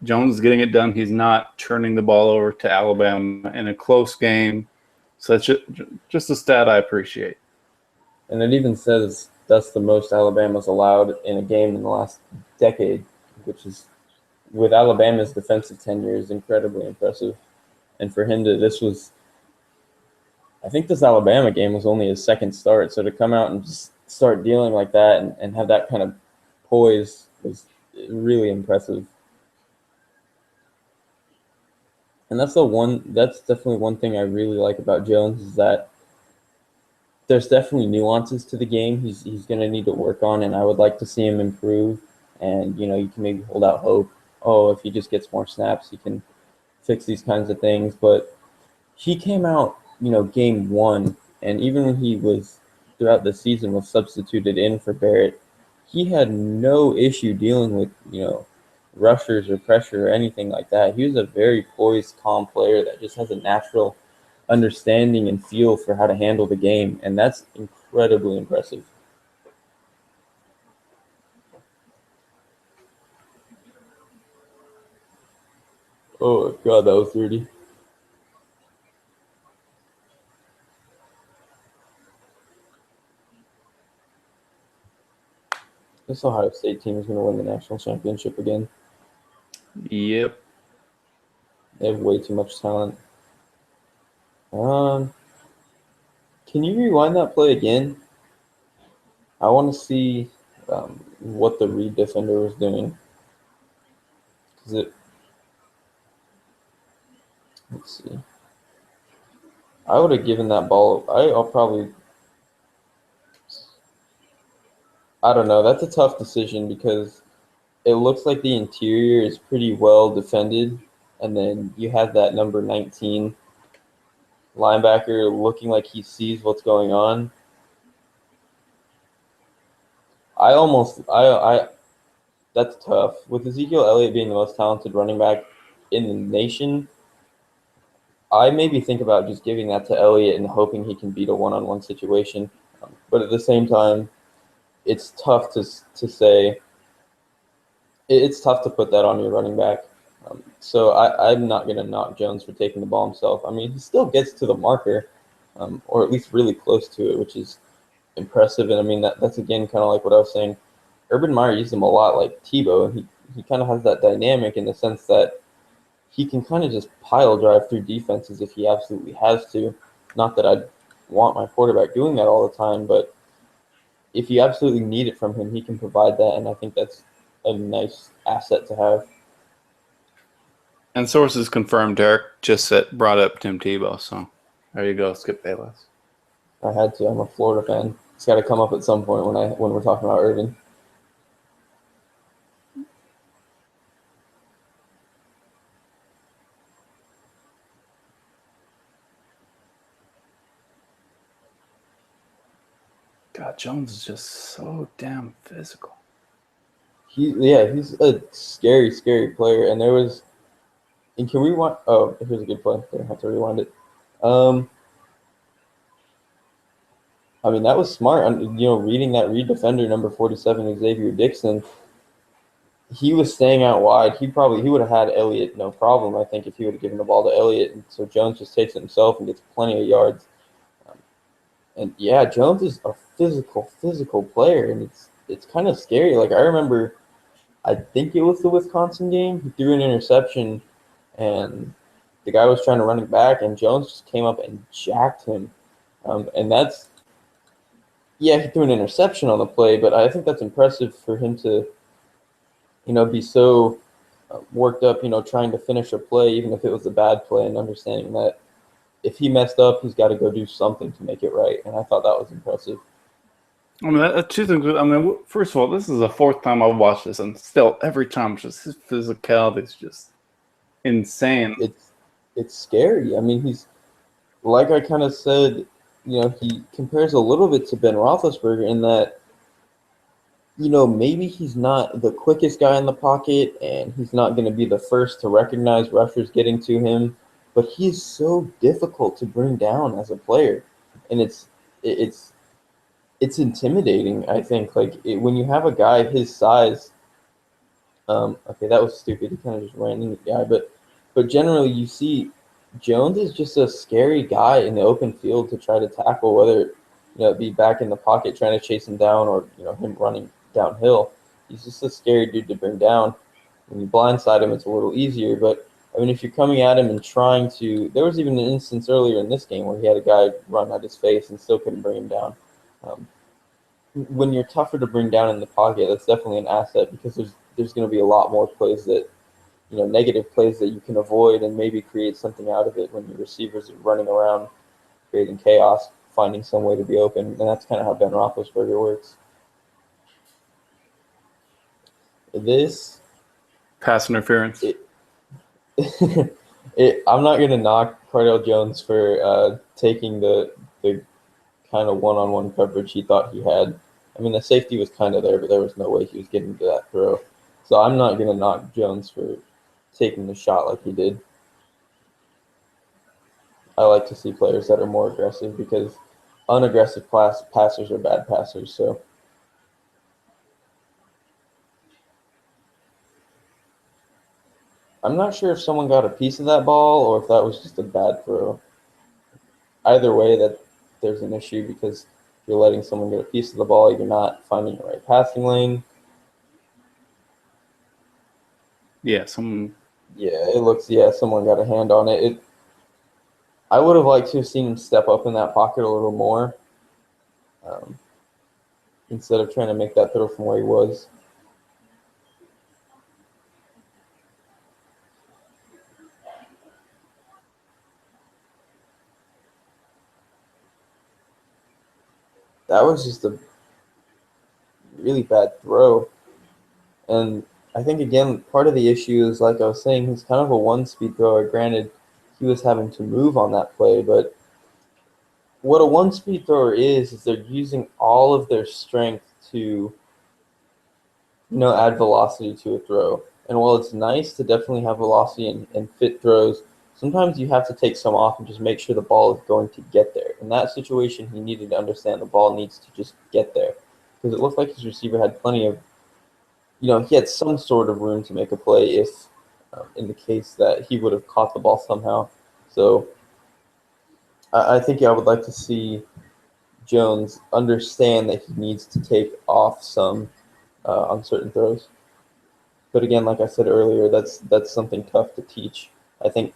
Jones is getting it done. He's not turning the ball over to Alabama in a close game. So that's just a stat I appreciate. And it even says that's the most Alabama's allowed in a game in the last decade, which is, with Alabama's defensive tenure, is incredibly impressive. And for him I think this Alabama game was only his second start, so to come out and just start dealing like that and have that kind of poise was really impressive. And that's definitely one thing I really like about Jones is that there's definitely nuances to the game he's going to need to work on, and I would like to see him improve. And you can maybe hold out hope. Oh, if he just gets more snaps, he can fix these kinds of things. But he came out, game one, and even when he was throughout the season was substituted in for Barrett, he had no issue dealing with rushers or pressure or anything like that. He was a very poised, calm player that just has a natural understanding and feel for how to handle the game, and that's incredibly impressive. Oh god, that was dirty. This Ohio State team is going to win the national championship again. Yep. They have way too much talent. Um, can you rewind that play again? I want to see what the Reed defender was doing. Cause let's see. I would have given that ball. I'll probably. I don't know. That's a tough decision because it looks like the interior is pretty well defended, and then you have that number 19 linebacker looking like he sees what's going on. I that's tough. With Ezekiel Elliott being the most talented running back in the nation, I maybe think about just giving that to Elliott and hoping he can beat a one-on-one situation. But at the same time, it's tough to say. It's tough to put that on your running back. So I'm not going to knock Jones for taking the ball himself. I mean, he still gets to the marker, or at least really close to it, which is impressive. And I mean, that's again kind of like what I was saying. Urban Meyer used him a lot like Tebow. He kind of has that dynamic in the sense that he can kind of just pile drive through defenses if he absolutely has to. Not that I'd want my quarterback doing that all the time, but if you absolutely need it from him, he can provide that, and I think that's a nice asset to have. And sources confirmed Derek just brought up Tim Tebow. So there you go, Skip Bayless. I had to. I'm a Florida fan. It's got to come up at some point when we're talking about Irvin. God, Jones is just so damn physical. He's a scary, scary player. And can we want? Oh, here's a good play. I have to rewind it. I mean, that was smart. Reading that read defender number 47, Xavier Dixon, he was staying out wide. He would have had Elliott no problem, I think, if he would have given the ball to Elliott. And so Jones just takes it himself and gets plenty of yards. And yeah, Jones is a physical player, and it's kind of scary. Like I remember, I think it was the Wisconsin game. He threw an interception, and the guy was trying to run it back, and Jones just came up and jacked him. And he threw an interception on the play, but I think that's impressive for him to, be so worked up, trying to finish a play, even if it was a bad play, and understanding that if he messed up, he's got to go do something to make it right. And I thought that was impressive. I mean, that's two things. I mean, first of all, this is the fourth time I've watched this, and still, every time, just his physicality is just insane. It's scary. I mean, he's, like I kind of said, he compares a little bit to Ben Roethlisberger in that, maybe he's not the quickest guy in the pocket, and he's not going to be the first to recognize rushers getting to him, but he's so difficult to bring down as a player, and it's intimidating. I think when you have a guy his size. Okay, that was stupid. He kind of just ran into the guy, but generally you see Jones is just a scary guy in the open field to try to tackle, whether it be back in the pocket trying to chase him down or him running downhill. He's just a scary dude to bring down. When you blindside him, it's a little easier, but I mean, if you're coming at him and trying to, there was even an instance earlier in this game where he had a guy run at his face and still couldn't bring him down. When you're tougher to bring down in the pocket, that's definitely an asset because there's going to be a lot more plays that, negative plays that you can avoid and maybe create something out of it when your receivers are running around creating chaos, finding some way to be open. And that's kind of how Ben Roethlisberger works. This Pass interference. I'm not going to knock Cardale Jones for taking the kind of one-on-one coverage he thought he had. I mean, the safety was kind of there, but there was no way he was getting to that throw. So I'm not going to knock Jones for taking the shot like he did. I like to see players that are more aggressive because unaggressive passers are bad passers. So I'm not sure if someone got a piece of that ball or if that was just a bad throw. Either way, that there's an issue because you're letting someone get a piece of the ball, you're not finding the right passing lane. Yeah, someone got a hand on it. I would have liked to have seen him step up in that pocket a little more instead of trying to make that throw from where he was. That was just a really bad throw. And I think, again, part of the issue is, like I was saying, he's kind of a one-speed thrower. Granted, he was having to move on that play, but what a one-speed thrower is they're using all of their strength to, add velocity to a throw. And while it's nice to definitely have velocity and fit throws, sometimes you have to take some off and just make sure the ball is going to get there. In that situation, he needed to understand the ball needs to just get there because it looked like his receiver had plenty of, he had some sort of room to make a play if, in the case that he would have caught the ball somehow. So I think I would like to see Jones understand that he needs to take off some on certain throws. But again, like I said earlier, that's something tough to teach. I think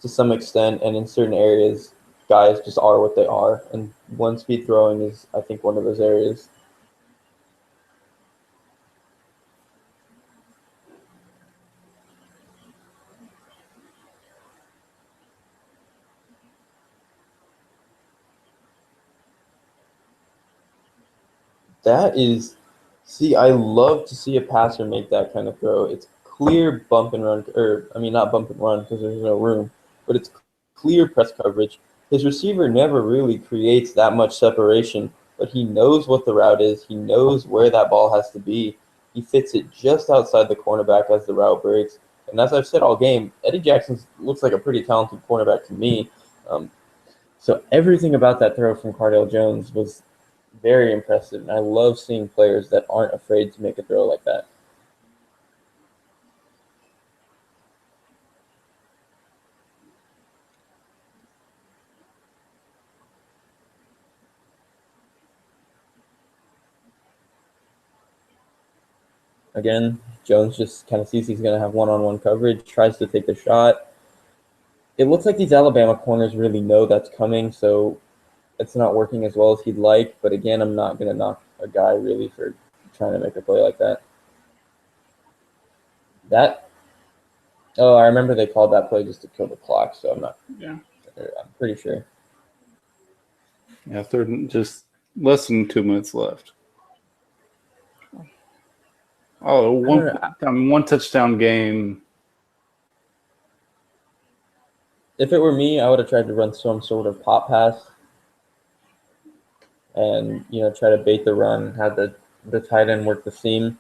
to some extent, and in certain areas, guys just are what they are, and one-speed throwing is, I think, one of those areas. I love to see a passer make that kind of throw. It's clear bump and run, not bump and run because there's no room, but it's clear press coverage. His receiver never really creates that much separation, but he knows what the route is. He knows where that ball has to be. He fits it just outside the cornerback as the route breaks. And as I've said all game, Eddie Jackson looks like a pretty talented cornerback to me. So everything about that throw from Cardale Jones was very impressive. And I love seeing players that aren't afraid to make a throw like that. Again, Jones just kind of sees he's going to have one-on-one coverage, tries to take the shot. It looks like these Alabama corners really know that's coming, so it's not working as well as he'd like. But again, I'm not going to knock a guy really for trying to make a play like that. I remember they called that play just to kill the clock, so I'm pretty sure. Yeah, just less than 2 minutes left. Oh, one touchdown game. If it were me, I would have tried to run some sort of pop pass and try to bait the run, have the tight end work the seam.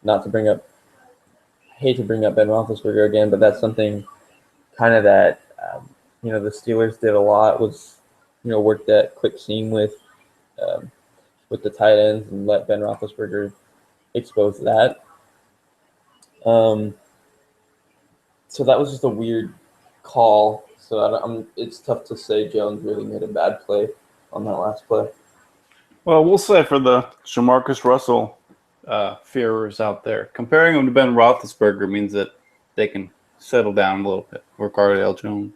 Not to bring up, hate to bring up Ben Roethlisberger again, but that's something kind of that the Steelers did a lot was work that quick seam with the tight ends and let Ben Roethlisberger expose that. So that was just a weird call. So it's tough to say Jones really made a bad play on that last play. Well, we'll say for the Jamarcus Russell fearers out there, comparing him to Ben Roethlisberger means that they can settle down a little bit for Cardale Jones.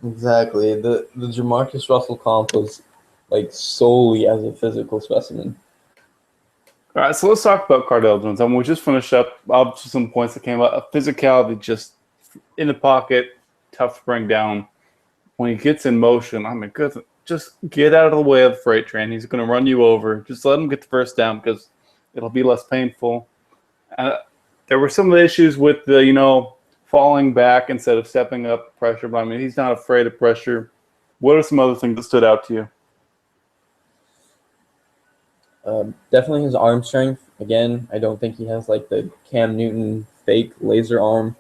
Exactly. The Jamarcus Russell comp was like solely as a physical specimen. All right, so let's talk about Cardale Jones. We just finished up some points that came out. Physicality, just in the pocket, tough to bring down. When he gets in motion, just get out of the way of the freight train. He's going to run you over. Just let him get the first down because it'll be less painful. There were some of the issues with the, falling back instead of stepping up pressure. But, he's not afraid of pressure. What are some other things that stood out to you? Definitely his arm strength. Again, I don't think he has like the Cam Newton fake laser arm,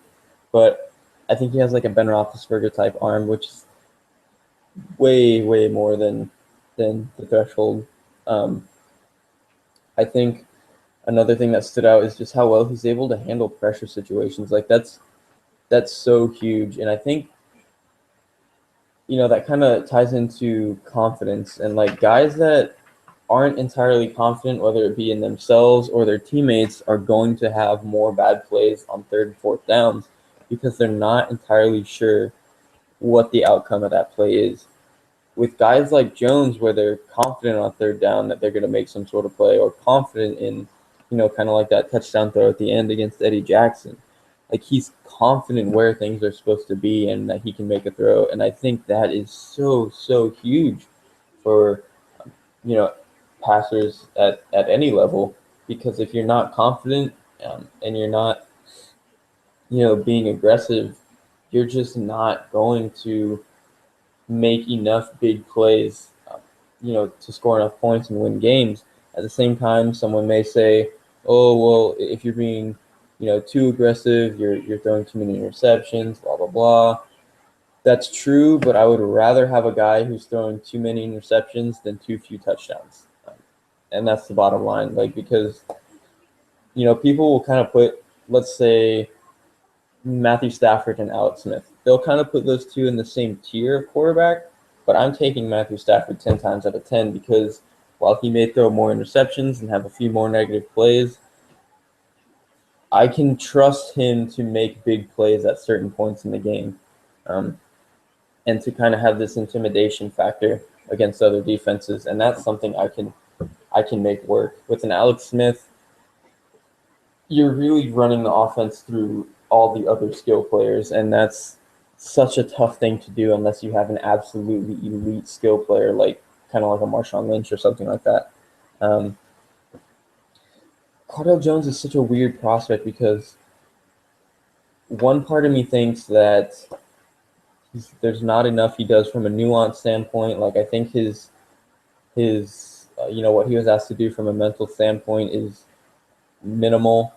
but I think he has like a Ben Roethlisberger type arm, which is way, way more than the threshold. I think another thing that stood out is just how well he's able to handle pressure situations. Like that's so huge, and I think that kind of ties into confidence and like guys that aren't entirely confident, whether it be in themselves or their teammates, are going to have more bad plays on 3rd and 4th downs because they're not entirely sure what the outcome of that play is. With guys like Jones, where they're confident on 3rd down that they're going to make some sort of play, or confident in, kind of like that touchdown throw at the end against Eddie Jackson. Like he's confident where things are supposed to be and that he can make a throw. And I think that is so, so huge for, passers at any level, because if you're not confident and you're not, being aggressive, you're just not going to make enough big plays, to score enough points and win games. At the same time, someone may say, oh, well, if you're being, too aggressive, you're throwing too many interceptions, blah, blah, blah. That's true, but I would rather have a guy who's throwing too many interceptions than too few touchdowns. And that's the bottom line, because, people will kind of put, let's say, Matthew Stafford and Alex Smith. They'll kind of put those two in the same tier of quarterback, but I'm taking Matthew Stafford 10 times out of 10 because while he may throw more interceptions and have a few more negative plays, I can trust him to make big plays at certain points in the game, and to kind of have this intimidation factor against other defenses, and that's something I can make work. With an Alex Smith, you're really running the offense through all the other skill players, and that's such a tough thing to do unless you have an absolutely elite skill player, kind of like a Marshawn Lynch or something like that. Cardale Jones is such a weird prospect because one part of me thinks that there's not enough he does from a nuance standpoint. Like I think his what he was asked to do from a mental standpoint is minimal.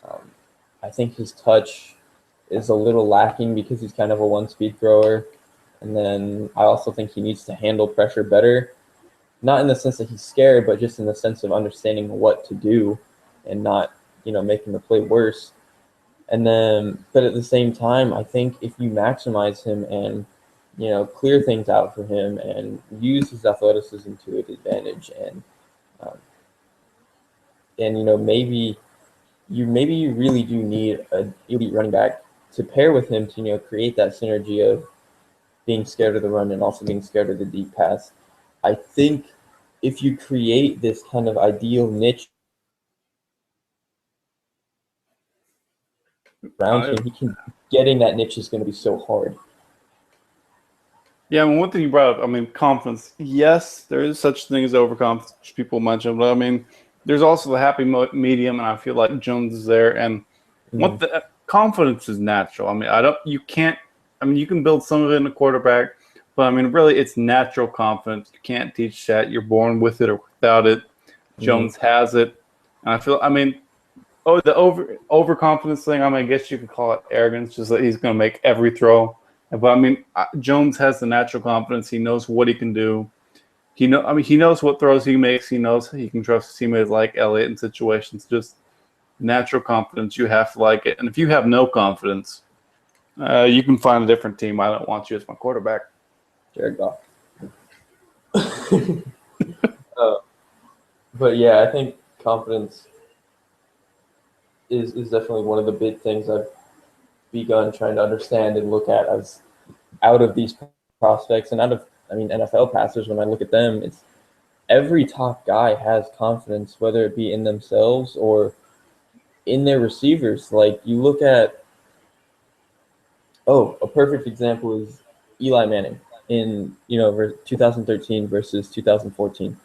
Um, I think his touch is a little lacking because he's kind of a one-speed thrower. And then I also think he needs to handle pressure better, not in the sense that he's scared, but just in the sense of understanding what to do and not, making the play worse. And then, but at the same time, I think if you maximize him and, clear things out for him and use his athleticism to his advantage um, and maybe you really do need an elite running back to pair with him to, create that synergy of being scared of the run and also being scared of the deep pass. I think if you create this kind of ideal niche around him, getting that niche is going to be so hard. Yeah, I mean, one thing you brought up, I mean, confidence. Yes, there is such thing as overconfidence, which people mention, but I mean, there's also the happy medium, and I feel like Jones is there. And what the confidence is natural. I mean, you can build some of it in a quarterback, but I mean, really, it's natural confidence. You can't teach that. You're born with it or without it. Jones has it, and the overconfidence thing. I mean, I guess you could call it arrogance, just that he's going to make every throw. But I mean, Jones has the natural confidence. He knows what he can do. He knows what throws he makes. He knows he can trust his teammates like Elliott in situations. Just natural confidence. You have to like it. And if you have no confidence, you can find a different team. I don't want you as my quarterback. Jared Goff. But yeah, I think confidence is definitely one of the big things I've begun trying to understand and look at as out of these prospects and NFL passers. When I look at them, it's every top guy has confidence, whether it be in themselves or in their receivers. Like you look at, a perfect example is Eli Manning in 2013 versus 2014.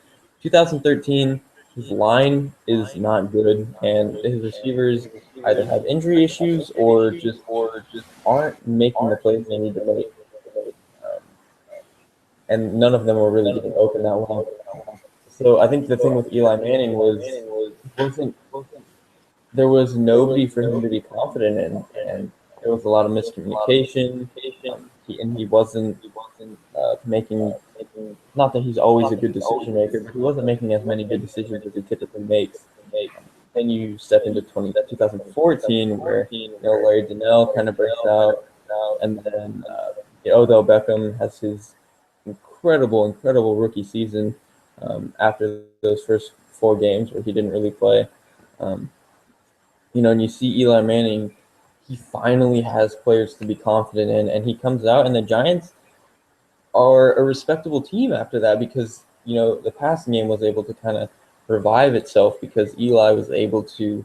2013, his line is not good, and his receivers either have injury issues or just aren't making the plays they need to make. And none of them were really getting open that well. So I think the thing with Eli Manning there was nobody for him to be confident in, and there was a lot of miscommunication. He wasn't making. Not that he's always a good decision maker, but he wasn't making as many good decisions as he typically makes. Then you step into 2014, where Larry Donnell kind of breaks out, and then Odell Beckham has his incredible rookie season after those first 4 games where he didn't really play. And you see Eli Manning, he finally has players to be confident in, and he comes out, and the Giants are a respectable team after that because, the passing game was able to kind of revive itself because Eli was able to,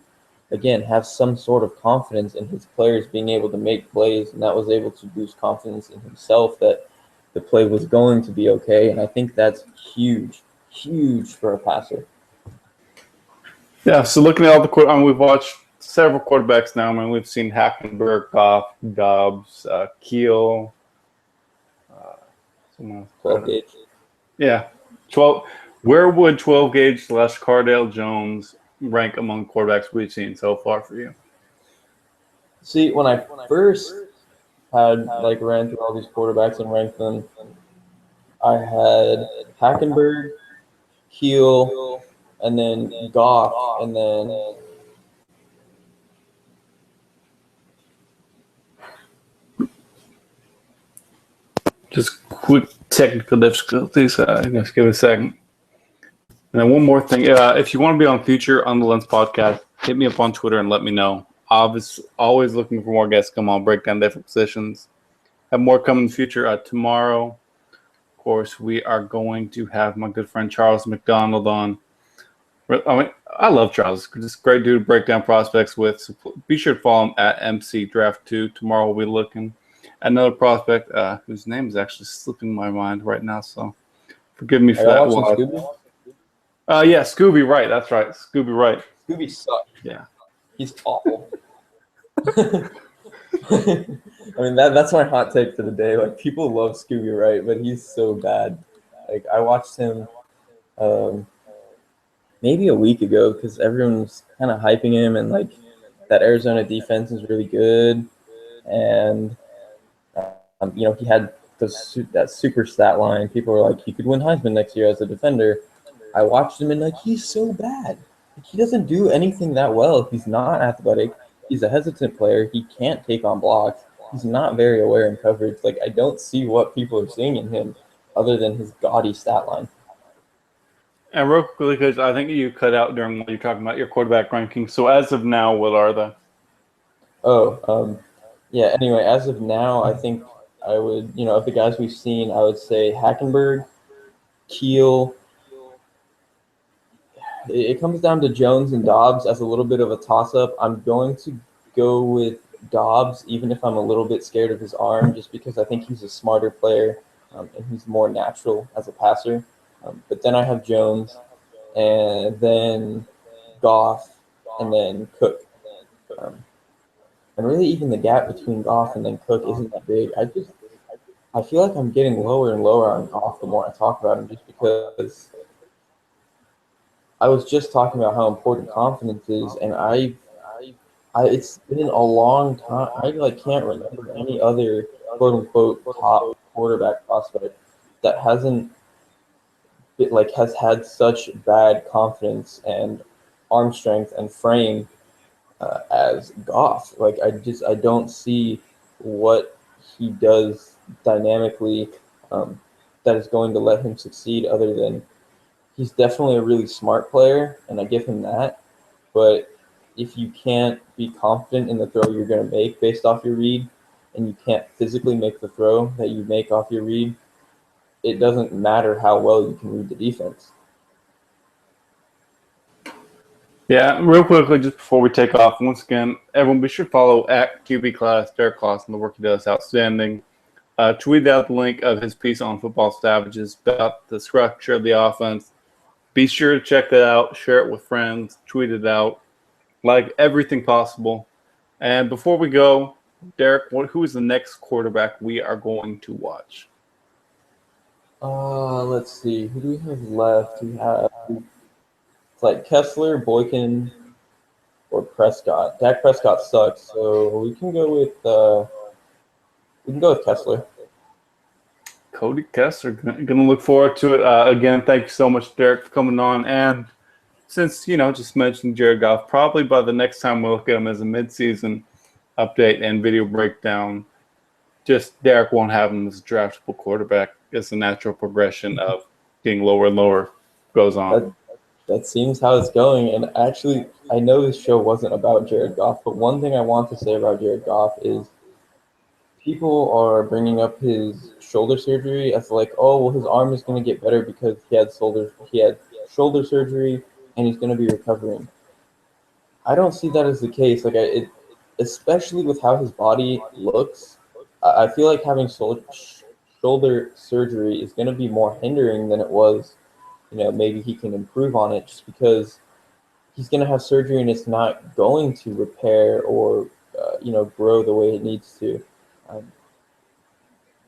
again, have some sort of confidence in his players being able to make plays, and that was able to boost confidence in himself that the play was going to be okay. And I think that's huge for a passer. Yeah, so looking at all we've watched several quarterbacks now. I mean, we've seen Hackenberg, Goff, Dobbs, Keel. 12 gauge. Yeah, 12. Where would 12 gauge / Cardale Jones rank among quarterbacks we've seen so far for you? See, when I first had ran through all these quarterbacks and ranked them, I had Hackenberg, Keel, and then Goff, and then just quick technical difficulties. Just give it a second. And then one more thing. If you want to be on future On the Lens podcast, hit me up on Twitter and let me know. Always looking for more guests to come on, break down different positions. Have more coming in the future. Tomorrow, of course, we are going to have my good friend Charles McDonald on. I love Charles. Just a great dude to break down prospects with. So be sure to follow him at MC Draft 2. Tomorrow we'll be looking at another prospect whose name is actually slipping my mind right now. So forgive me for that. Yeah, Scooby Wright. That's right. Scooby Wright. Scooby sucks. Yeah. He's awful. I mean, that's my hot take for the day. Like, people love Scooby Wright, but he's so bad. Like, I watched him um, maybe a week ago because everyone was kind of hyping him, and like that Arizona defense is really good, and he had that super stat line. People were like, he could win Heisman next year as a defender. I watched him, and like, he's so bad. Like, he doesn't do anything that well. He's not athletic. He's a hesitant player. He can't take on blocks. He's not very aware in coverage. Like, I don't see what people are seeing in him other than his gaudy stat line. And real quickly, because I think you cut out during when you're talking about your quarterback rankings. So as of now, what are they? Oh, yeah. Anyway, as of now, I think I would, of the guys we've seen, I would say Hackenberg, Keel. It comes down to Jones and Dobbs as a little bit of a toss-up. I'm going to go with Dobbs, even if I'm a little bit scared of his arm, just because I think he's a smarter player and he's more natural as a passer. But then I have Jones, and then Goff, and then Cook. Um, and really, even the gap between Goff and then Cook isn't that big. I feel like I'm getting lower and lower on Goff the more I talk about him, just because I was just talking about how important confidence is, and it's been a long time. I like can't remember any other quote unquote top quarterback prospect that hasn't has had such bad confidence and arm strength and frame as Goff. Like, I don't see what he does dynamically that is going to let him succeed, other than he's definitely a really smart player, and I give him that. But if you can't be confident in the throw you're going to make based off your read, and you can't physically make the throw that you make off your read, it doesn't matter how well you can read the defense. Yeah, real quickly, just before we take off, once again, everyone be sure to follow at QB Class, Derek Clausen. The work he does is outstanding. Tweet out the link of his piece on Football Savages about the structure of the offense. Be sure to check that out, share it with friends, tweet it out, like everything possible. And before we go, Derek, who is the next quarterback we are going to watch? Let's see. Who do we have left? We have it's like Kessler, Boykin, or Prescott. Dak Prescott sucks, so we can go with Kessler. Cody Kessler. Going to look forward to it. Again, thank you so much, Derek, for coming on. And since, just mentioned Jared Goff, probably by the next time we look at him as a midseason update and video breakdown, just Derek won't have him as a draftable quarterback. It's a natural progression of getting lower and lower goes on. That seems how it's going. And actually, I know this show wasn't about Jared Goff, but one thing I want to say about Jared Goff is people are bringing up his shoulder surgery as like, oh, well, his arm is going to get better because he had shoulder surgery and he's going to be recovering. I don't see that as the case. Especially with how his body looks, I feel like having shoulder surgery is going to be more hindering than it was. Maybe he can improve on it, just because he's going to have surgery and it's not going to repair or grow the way it needs to. Um,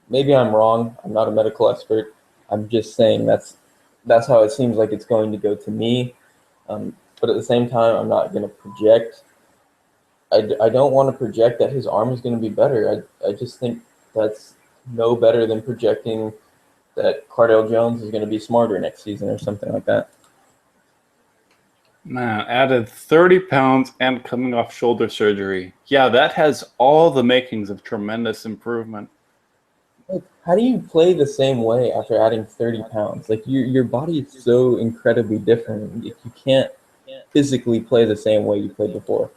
Maybe I'm wrong. I'm not a medical expert. I'm just saying that's how it seems like it's going to go to me. But at the same time, I'm not going to project. I don't want to project that his arm is going to be better. I just think that's no better than projecting that Cardale Jones is going to be smarter next season or something like that. Man, added 30 pounds and coming off shoulder surgery. Yeah, that has all the makings of tremendous improvement. Like, how do you play the same way after adding 30 pounds? Like, your body is so incredibly different. You can't physically play the same way you played before.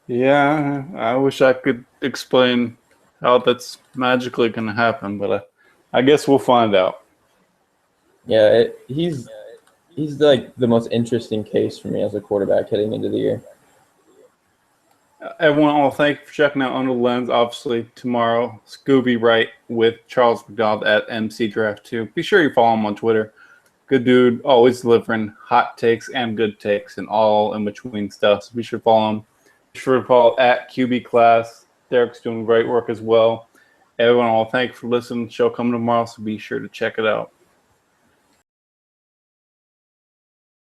Yeah, I wish I could explain how that's magically going to happen, but I guess we'll find out. Yeah, he's like the most interesting case for me as a quarterback heading into the year. Everyone, I want to thank you for checking out Under the Lens. Obviously, tomorrow, Scooby Wright with Charles McDonald at MC Draft 2. Be sure you follow him on Twitter. Good dude, always delivering hot takes and good takes and all in between stuff. So be sure to follow him. sure to follow at QB Class. Derek's doing great work as well. Everyone, I'll thank you for listening. The show coming tomorrow, so be sure to check it out.